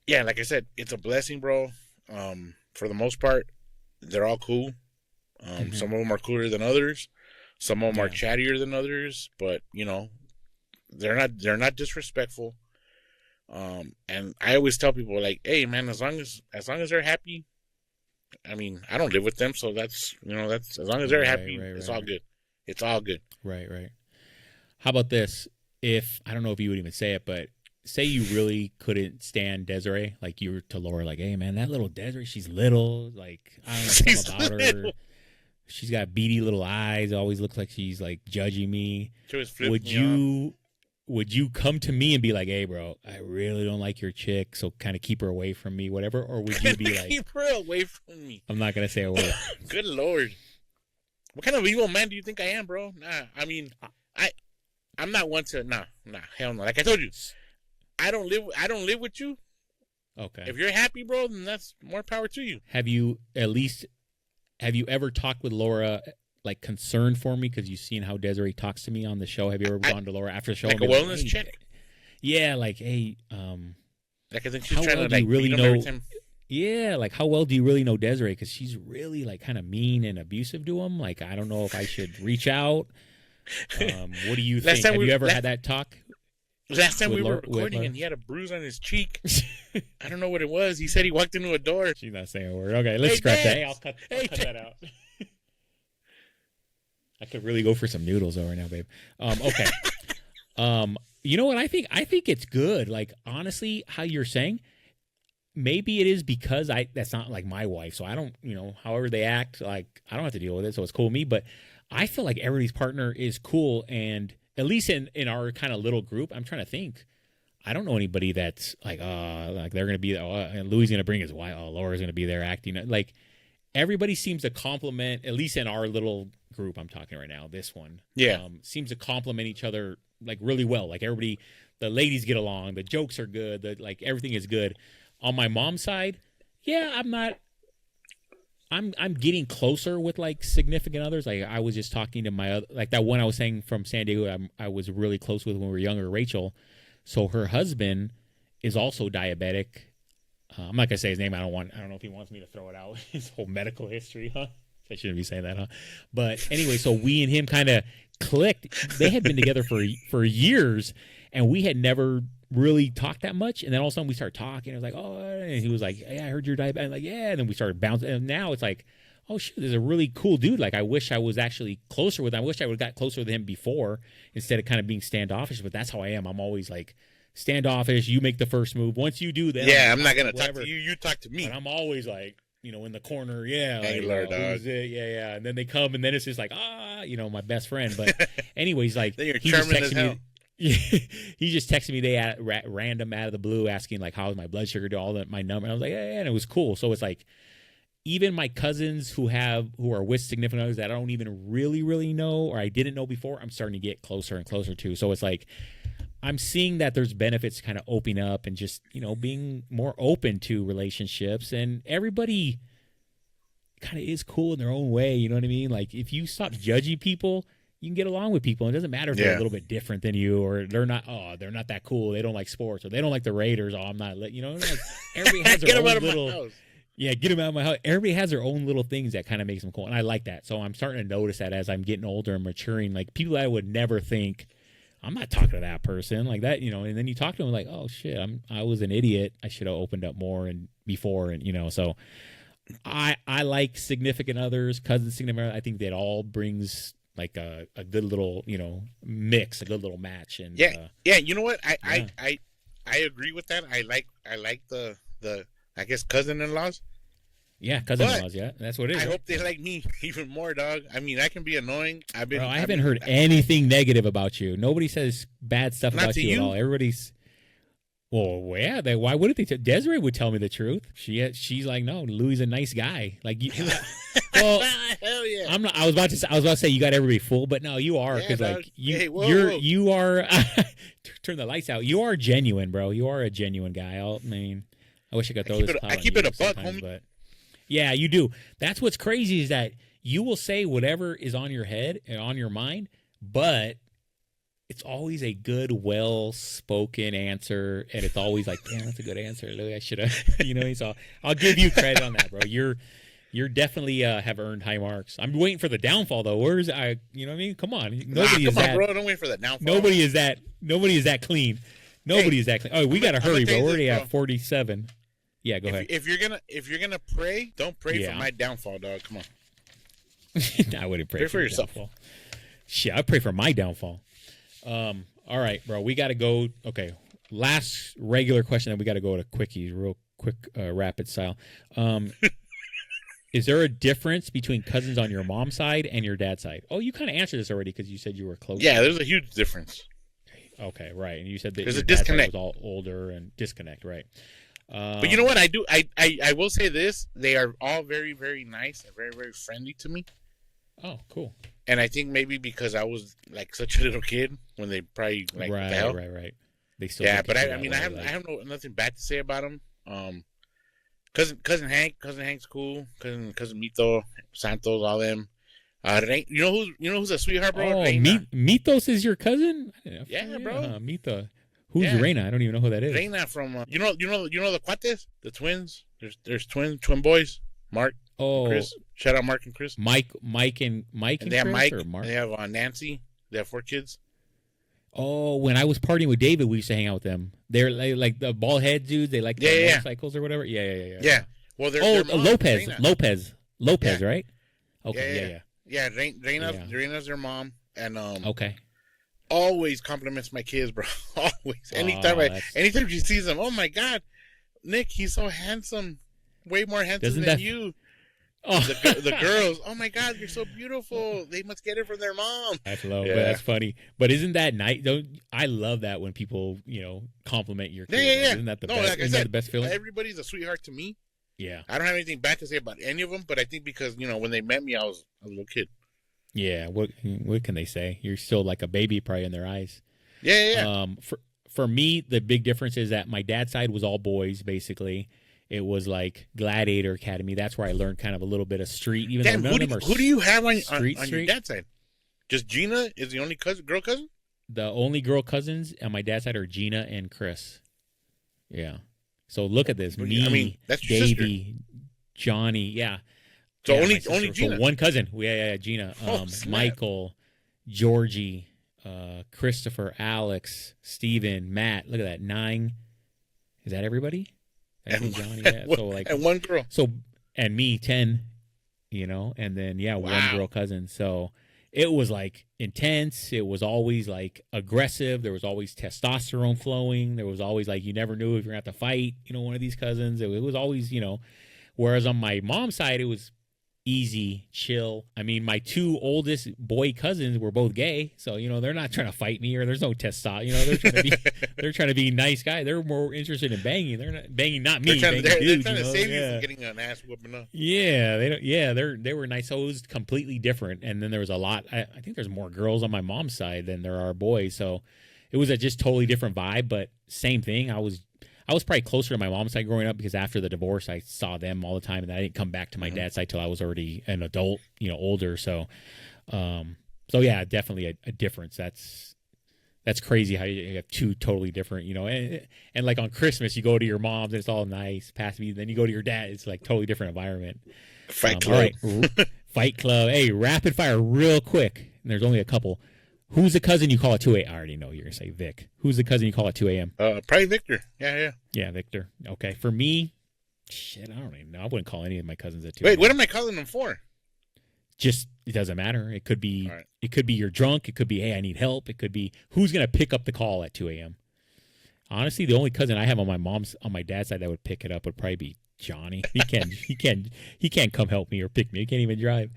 yeah, like I said, it's a blessing, bro. For the most part, they're all cool. Some of them are cooler than others. Some of them are chattier than others, but they're not disrespectful. And I always tell people, like, hey man, as long as they're happy, I mean, I don't live with them, so that's as long as they're happy, it's all good. It's all good. Right. How about this? If I don't know if you would even say it, but say you really couldn't stand Desiree, like you were to Laura, like, hey man, that little Desiree, she's little, like I don't know something about her. She's got beady little eyes, always looks like she's like judging me. Would you come to me and be like, hey bro, I really don't like your chick, so kind of keep her away from me, whatever? Or would you be like, keep her away from me? I'm not gonna say a word. Good Lord. What kind of evil man do you think I am, bro? Nah, I mean, I'm not one to hell no. Like I told you, I don't live with you. Okay. If you're happy, bro, then that's more power to you. Have you ever talked with Laura, like concerned for me because you've seen how Desiree talks to me on the show? Have you ever gone to Laura after the show? Like a wellness check? Yeah, like, hey, like I think she's trying to like really know. Yeah, like how well do you really know Desiree? Because she's really like kind of mean and abusive to him. Like, I don't know if I should reach out. What do you think? Have you ever had that talk? Last time we were recording and he had a bruise on his cheek. I don't know what it was. He said he walked into a door. She's not saying a word. Okay, let's scratch that. Hey, I'll cut that out. I could really go for some noodles though right now, babe. Okay. You know what? I think it's good. Like, honestly, how you're saying, maybe it is because that's not like my wife, so I don't, however they act, like I don't have to deal with it, so it's cool with me. But I feel like everybody's partner is cool, and at least in our kind of little group, I'm trying to think. I don't know anybody that's like they're gonna be and Louis gonna bring his wife. Laura's gonna be there acting like. Everybody seems to compliment, at least in our little group I'm talking right now, this one. Yeah. Seems to compliment each other like really well. Like everybody, the ladies get along, the jokes are good, like everything is good. On my mom's side, yeah, I'm getting closer with like significant others. Like I was just talking to my other, like that one I was saying from San Diego, I was really close with when we were younger, Rachel. So her husband is also diabetic. I'm not gonna say his name. I don't know if he wants me to throw it out. His whole medical history, huh? I shouldn't be saying that, huh? But anyway, so we and him kind of clicked. They had been together for years, and we had never really talked that much. And then all of a sudden we started talking. I was like, oh, and he was like, hey, I heard you're diabetic. I'm like, yeah. And then we started bouncing. And now it's like, oh shit, there's a really cool dude. Like I wish I was actually closer with him. I wish I would have got closer with him before instead of kind of being standoffish. But that's how I am. I'm always like standoffish. You make the first move. Once you do that, yeah, I'm not gonna talk to you. You talk to me. But I'm always like, in the corner. Yeah, Aguilar, dog. Who's it? Yeah. And then they come, and then it's just like, my best friend. But anyways, like then you're charming as hell. He just texted me random out of the blue asking like how's my blood sugar, do all that, my number. And I was like, yeah, and it was cool. So it's like even my cousins who are with significant others that I don't even really know or I didn't know before, I'm starting to get closer and closer to. So it's like I'm seeing that there's benefits kind of opening up and just, being more open to relationships, and everybody kind of is cool in their own way. You know what I mean? Like if you stop judging people, you can get along with people. It doesn't matter if they're a little bit different than you, or they're not that cool. They don't like sports, or they don't like the Raiders. I'm not, like everybody has their own little. Yeah, get them out of my house. Everybody has their own little things that kind of makes them cool, and I like that. So I'm starting to notice that as I'm getting older and maturing, like people that I would never think, I'm not talking to that person like that, and then you talk to them like, oh shit, I was an idiot. I should have opened up more and before, and so I like significant others, cousins, significant others. I think that all brings like a good little mix, a good little match, and You know what? I agree with that. I like the I guess cousin-in-laws. Yeah, cousin-in-laws. Yeah, that's what it is. I hope they like me even more, dog. I mean, I can be annoying. I haven't heard anything negative about you. Nobody says bad stuff about you at all. Everybody's. Well, yeah. Why wouldn't they? Desiree would tell me the truth. She's like, no, Louis a nice guy. Like, well, hell yeah. I'm not. I was about to say you got everybody fooled, but no, you are, because whoa. You are. Turn the lights out. You are genuine, bro. You are a genuine guy. I wish I could throw this. I keep it a buck, homie. But yeah, you do. That's what's crazy is that you will say whatever is on your head and on your mind, but it's always a good, well-spoken answer, and it's always like, damn, that's a good answer, Louis. I should have, So I'll give you credit on that, bro. You're definitely have earned high marks. I'm waiting for the downfall though. Where's you know what I mean? Come on, nobody is that. Bro, don't wait for the downfall. Nobody is that clean. Nobody is that clean. Oh, we gotta hurry, bro. We're already at 47. Yeah, go ahead. If you're gonna pray, don't pray for my downfall, dog. Come on. I wouldn't pray for yourself. Downfall. Shit, I pray for my downfall. All right, bro. We gotta go. Okay, last regular question, then we gotta go to quickies, real quick, rapid style. Is there a difference between cousins on your mom's side and your dad's side? Oh, you kind of answered this already because you said you were close. Yeah, there's a huge difference. Okay, right. And you said that there's a disconnect. Was all older and disconnect, right? But you know what? I will say this: they are all very, very nice and very, very friendly to me. Oh, cool. And I think maybe because I was like such a little kid when they probably like right. They still but I have nothing bad to say about them. Cousin Hank's cool. Cousin Mito, Santos, all them. You know who's a sweetheart, bro? Oh, Mitos is your cousin? Yeah, bro. Mito. Who's Reina? I don't even know who that is. Reina from you know the Cuates, the twins. There's twin boys, Mark. Oh, Chris. Shout out Mark and Chris. Mike and they have Chris, Mike. Or Mark? They have Nancy. They have 4 kids. Oh, when I was partying with David, we used to hang out with them. They're like the bald head dudes. They like the motorcycles or whatever. Yeah. Well, they're Lopez, yeah. Right? Okay, yeah. Reina's their mom, and okay. Always compliments my kids, bro. Always. Anytime she sees them, oh my God, Nick, he's so handsome. Way more handsome than you. Oh. The girls, oh my God, you're so beautiful. They must get it from their mom. That's low, but that's funny. But isn't that nice? I love that when people, compliment your kids. Yeah. Isn't that the best? Like I said, that the best feeling? Everybody's a sweetheart to me. Yeah. I don't have anything bad to say about any of them, but I think because when they met me, I was a little kid. Yeah. What can they say? You're still like a baby, probably in their eyes. Yeah. For me, the big difference is that my dad's side was all boys, basically. It was like Gladiator Academy. That's where I learned kind of a little bit of street. Even though none of them are who do you have on your dad's side? Just Gina is the only girl cousin? The only girl cousins on my dad's side are Gina and Chris. Yeah. So look at this. That's your Davey, sister. Johnny. Yeah. So only Gina. So one cousin. Yeah, Gina. Michael, Georgie, Christopher, Alex, Steven, Matt. Look at that. 9. Is that everybody? And, Johnny, yeah. And one girl. So, and me, 10, and then, one girl cousin. So it was like intense. It was always like aggressive. There was always testosterone flowing. There was always like, you never knew if you're going to have to fight, one of these cousins. It was always, whereas on my mom's side, it was easy, chill. I mean, my two oldest boy cousins were both gay, so they're not trying to fight me or there's no testosterone. They're trying to be nice guys. They're more interested in banging. They're not banging, not me. They're dudes, trying to save you from getting an ass whooping up. Yeah, they don't. Yeah, they were nice. So it was completely different. And then there was a lot. I think there's more girls on my mom's side than there are boys. So it was a just totally different vibe, but same thing. I was probably closer to my mom's side growing up because after the divorce, I saw them all the time, and I didn't come back to my dad's side till I was already an adult, older. So, yeah, definitely a difference. That's crazy how you have two totally different, and like on Christmas, you go to your mom's and it's all nice, pass me. Then you go to your dad, it's like totally different environment. Fight club. All right, fight club. Hey, rapid fire, real quick. And there's only a couple. Who's the cousin you call at 2 a.m.? I already know you're going to say Vic. Who's the cousin you call at 2 a.m.? Probably Victor. Yeah. Yeah, Victor. Okay. For me, shit, I don't even know. I wouldn't call any of my cousins at 2 a.m. Wait, what am I calling them for? Just, it doesn't matter. It could be, right. It could be you're drunk. It could be, hey, I need help. It could be, who's going to pick up the call at 2 a.m.? Honestly, the only cousin I have on my dad's side that would pick it up would probably be Johnny. He can't come help me or pick me. He can't even drive.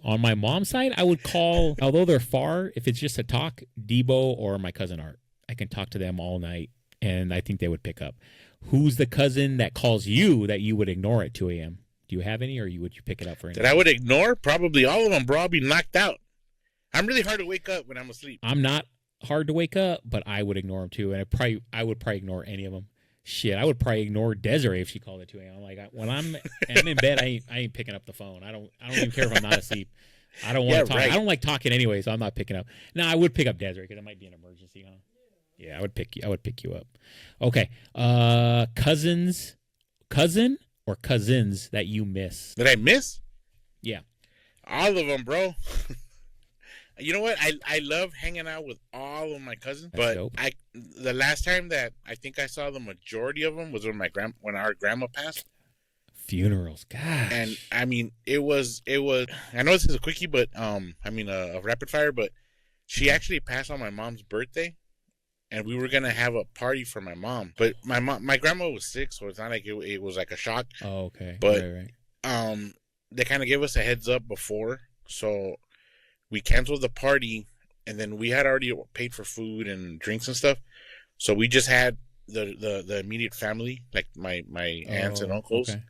On my mom's side, I would call, although they're far, if it's just a talk, Debo or my cousin Art. I can talk to them all night, and I think they would pick up. Who's the cousin that calls you that you would ignore at 2 a.m.? Do you have any, or would you pick it up for any? That I would ignore? Probably all of them, bro. I'll be knocked out. I'm really hard to wake up when I'm asleep. I'm not hard to wake up, but I would ignore them too, and I would probably ignore any of them. Shit, I would probably ignore Desiree if she called at 2 a.m. Like when I'm in bed, I ain't picking up the phone. I don't even care if I'm not asleep. I don't want to talk. Right. I don't like talking anyway, so I'm not picking up. Now I would pick up Desiree because it might be an emergency, huh? Yeah, I would pick you up. Okay, cousin or cousins that you miss? That I miss? Yeah, all of them, bro. You know what? I love hanging out with all of my cousins, but dope. The last time that I think I saw the majority of them was when our grandma passed. Funerals, gosh. And I mean, it was. I know this is a quickie, but a rapid fire. But she actually passed on my mom's birthday, and we were gonna have a party for my mom. But my grandma was sick, so it's not like it was like a shock. Oh, okay. But right. They kind of gave us a heads up before, so we canceled the party, and then we had already paid for food and drinks and stuff. So we just had the immediate family, like my aunts and uncles, okay,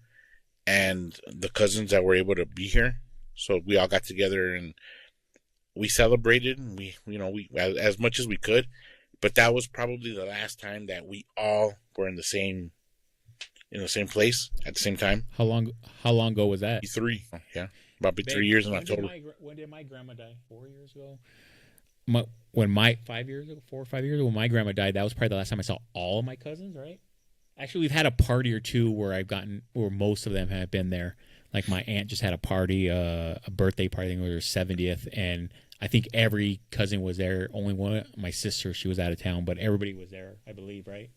and the cousins that were able to be here. So we all got together and we celebrated, and we as much as we could. But that was probably the last time that we all were in the same place at the same time. How long ago was that? 3, yeah. About 3 years in October. When did my grandma die? 4 years ago? 4 or 5 years ago, when my grandma died, that was probably the last time I saw all of my cousins, right? Actually, we've had a party or two where most of them have been there. Like my aunt just had a party, a birthday party, I think it was her 70th, and I think every cousin was there. Only one, my sister, she was out of town, but everybody was there, I believe, right?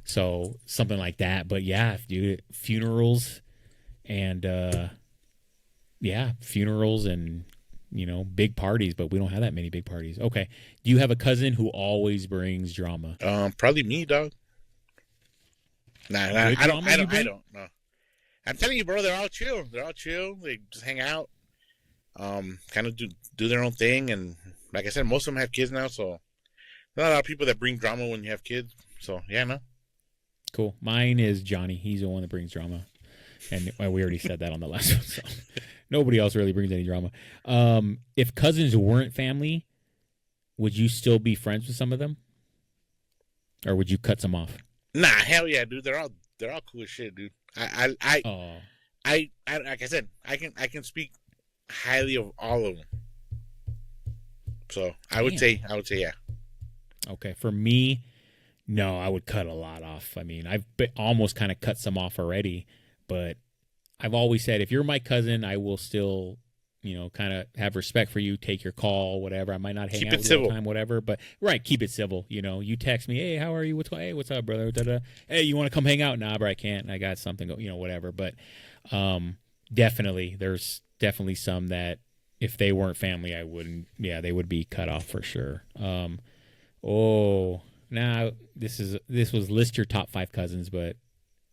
So something like that. But yeah, dude, funerals and big parties, but we don't have that many big parties. Okay. Do you have a cousin who always brings drama? Probably me, dog. Nah, I don't know. I'm telling you, bro, they're all chill. They just hang out, kind of do their own thing. And like I said, most of them have kids now, so not a lot of people that bring drama when you have kids. So yeah, no. Cool. Mine is Johnny. He's the one that brings drama. And we already said that on the last one, so nobody else really brings any drama. If cousins weren't family, would you still be friends with some of them? Or would you cut some off? Nah, hell yeah, dude. They're all cool as shit, dude. I like I said, I can speak highly of all of them. So I would say yeah. Okay, for me, no, I would cut a lot off. I mean, I've almost kind of cut some off already, but I've always said if you're my cousin, I will still, kind of have respect for you, take your call, whatever. I might not hang out with you all the time, whatever, but right, keep it civil. You text me, hey, how are you? What's up, brother? Da-da. Hey, you want to come hang out? Nah, bro, I can't. I got something, whatever. But definitely, there's definitely some that if they weren't family, I wouldn't. Yeah, they would be cut off for sure. Now this was list your top 5 cousins, but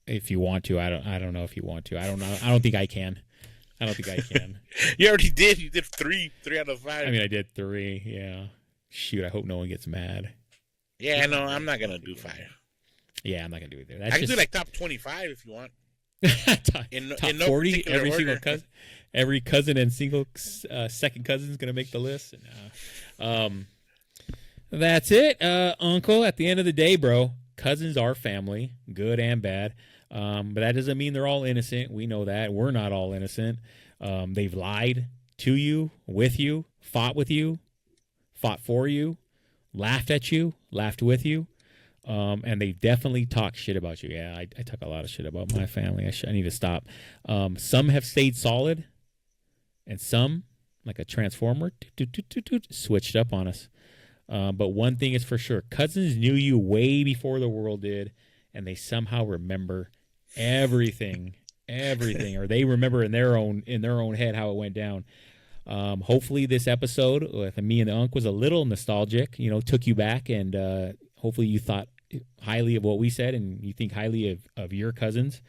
If you want to, I don't know if you want to. I don't know. I don't think I can. I don't think I can. You already did. You did three out of 5. I mean, I did 3. Yeah. Shoot, I hope no one gets mad. Yeah, no, I'm not gonna do 5. Yeah, I'm not gonna do it there. I can do like top 25 if you want. top, top no 40. Every order. single cousin, every cousin and single second cousin is gonna make the list. That's it, Uncle. At the end of the day, bro, cousins are family, good and bad. But that doesn't mean they're all innocent. We know that. We're not all innocent. They've lied to you, with you, fought with you, fought for you, laughed at you, laughed with you. And they definitely talk shit about you. Yeah, I talk a lot of shit about my family. I need to stop. Some have stayed solid, and some, like a transformer, switched up on us. But one thing is for sure, cousins knew you way before the world did, and they somehow remember everything, or they remember in their own head how it went down. Hopefully this episode with me and the Unc was a little nostalgic, took you back, and hopefully you thought highly of what we said and you think highly of your cousins.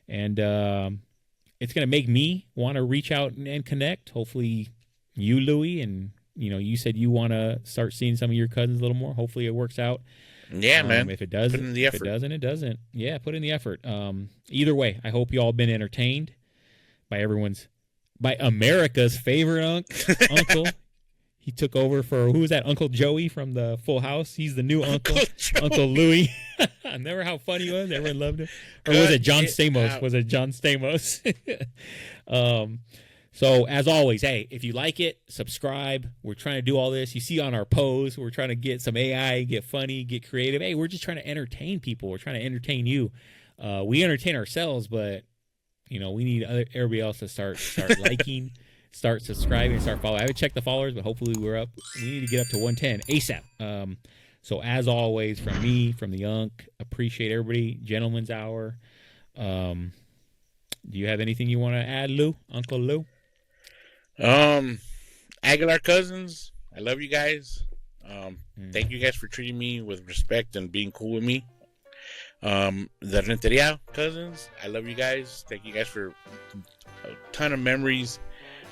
And it's going to make me want to reach out and connect. Hopefully you, Louie, and you said you want to start seeing some of your cousins a little more. Hopefully it works out. Yeah, man. If it does, put in the effort. If it doesn't, it doesn't. Yeah, put in the effort. Either way, I hope you all been entertained by America's favorite uncle. He took over for, who was that? Uncle Joey from the Full House. He's the new uncle, Uncle Louie. Remember how funny he was? Everyone loved him. Or was it John Stamos? Out. Was it John Stamos? So as always, hey, if you like it, subscribe. We're trying to do all this. You see on our pose, we're trying to get some AI, get funny, get creative. Hey, we're just trying to entertain people. We're trying to entertain you. We entertain ourselves, but we need everybody else to start liking, start subscribing, start following. I haven't checked the followers, but hopefully we're up. We need to get up to 110 ASAP. So as always, from me, from the Unc, appreciate everybody. Gentleman's Hour. Do you have anything you want to add, Lou? Uncle Lou? Aguilar cousins, I love you guys. Thank you guys for treating me with respect and being cool with me. The Renteria cousins, I love you guys. Thank you guys for a ton of memories.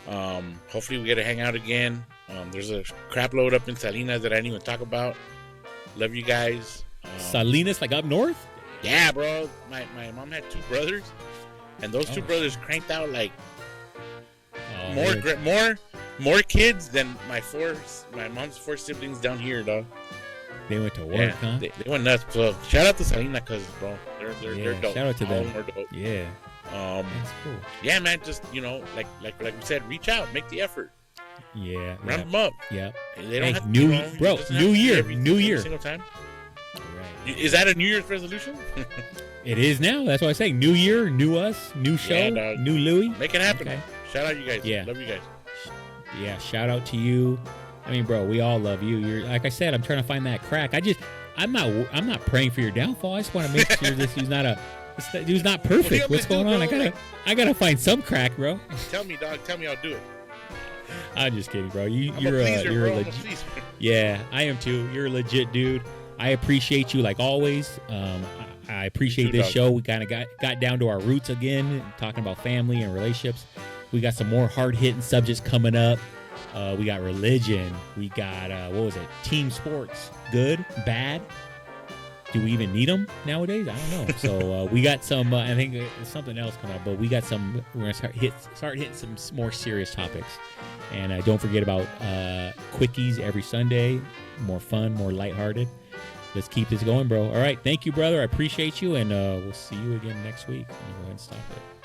Hopefully we get to hang out again. There's a crap load up in Salinas that I didn't even talk about. Love you guys. Salinas, like up north? Yeah, bro. My mom had 2 brothers, and those 2 brothers cranked out like more kids than my mom's 4 siblings down here, dog. They went to work, huh? They went nuts. So shout out to Salina cousins, bro. They're dope. Shout out to them. Dope. Yeah. That's cool. Yeah, man. Just like we said, reach out, make the effort. Yeah. Ramp them up. Yeah. They don't have new year. Every single time. Right. Is that a New Year's resolution? It is now. That's what I say. New year, new us, new show, new Louie. Make it happen. Okay. Shout out you guys. Yeah. Love you guys. Yeah. Shout out to you. I mean, bro, we all love you. You're, like I said, I'm trying to find that crack. I'm not praying for your downfall. I just want to make sure this dude's not perfect. What's going on? I gotta find some crack, bro. Tell me, dog. Tell me I'll do it. I'm just kidding, bro. You're a legit. Yeah, I am too. You're a legit dude. I appreciate you like always. I appreciate this show. We kind of got down to our roots again, talking about family and relationships. We got some more hard-hitting subjects coming up. We got religion. We got, what was it? Team sports. Good? Bad? Do we even need them nowadays? I don't know. So we got some, I think there's something else coming up, but we got some, we're going to start hitting some more serious topics. And don't forget about quickies every Sunday. More fun, more lighthearted. Let's keep this going, bro. All right. Thank you, brother. I appreciate you. And we'll see you again next week. I'm going to go ahead and stop it.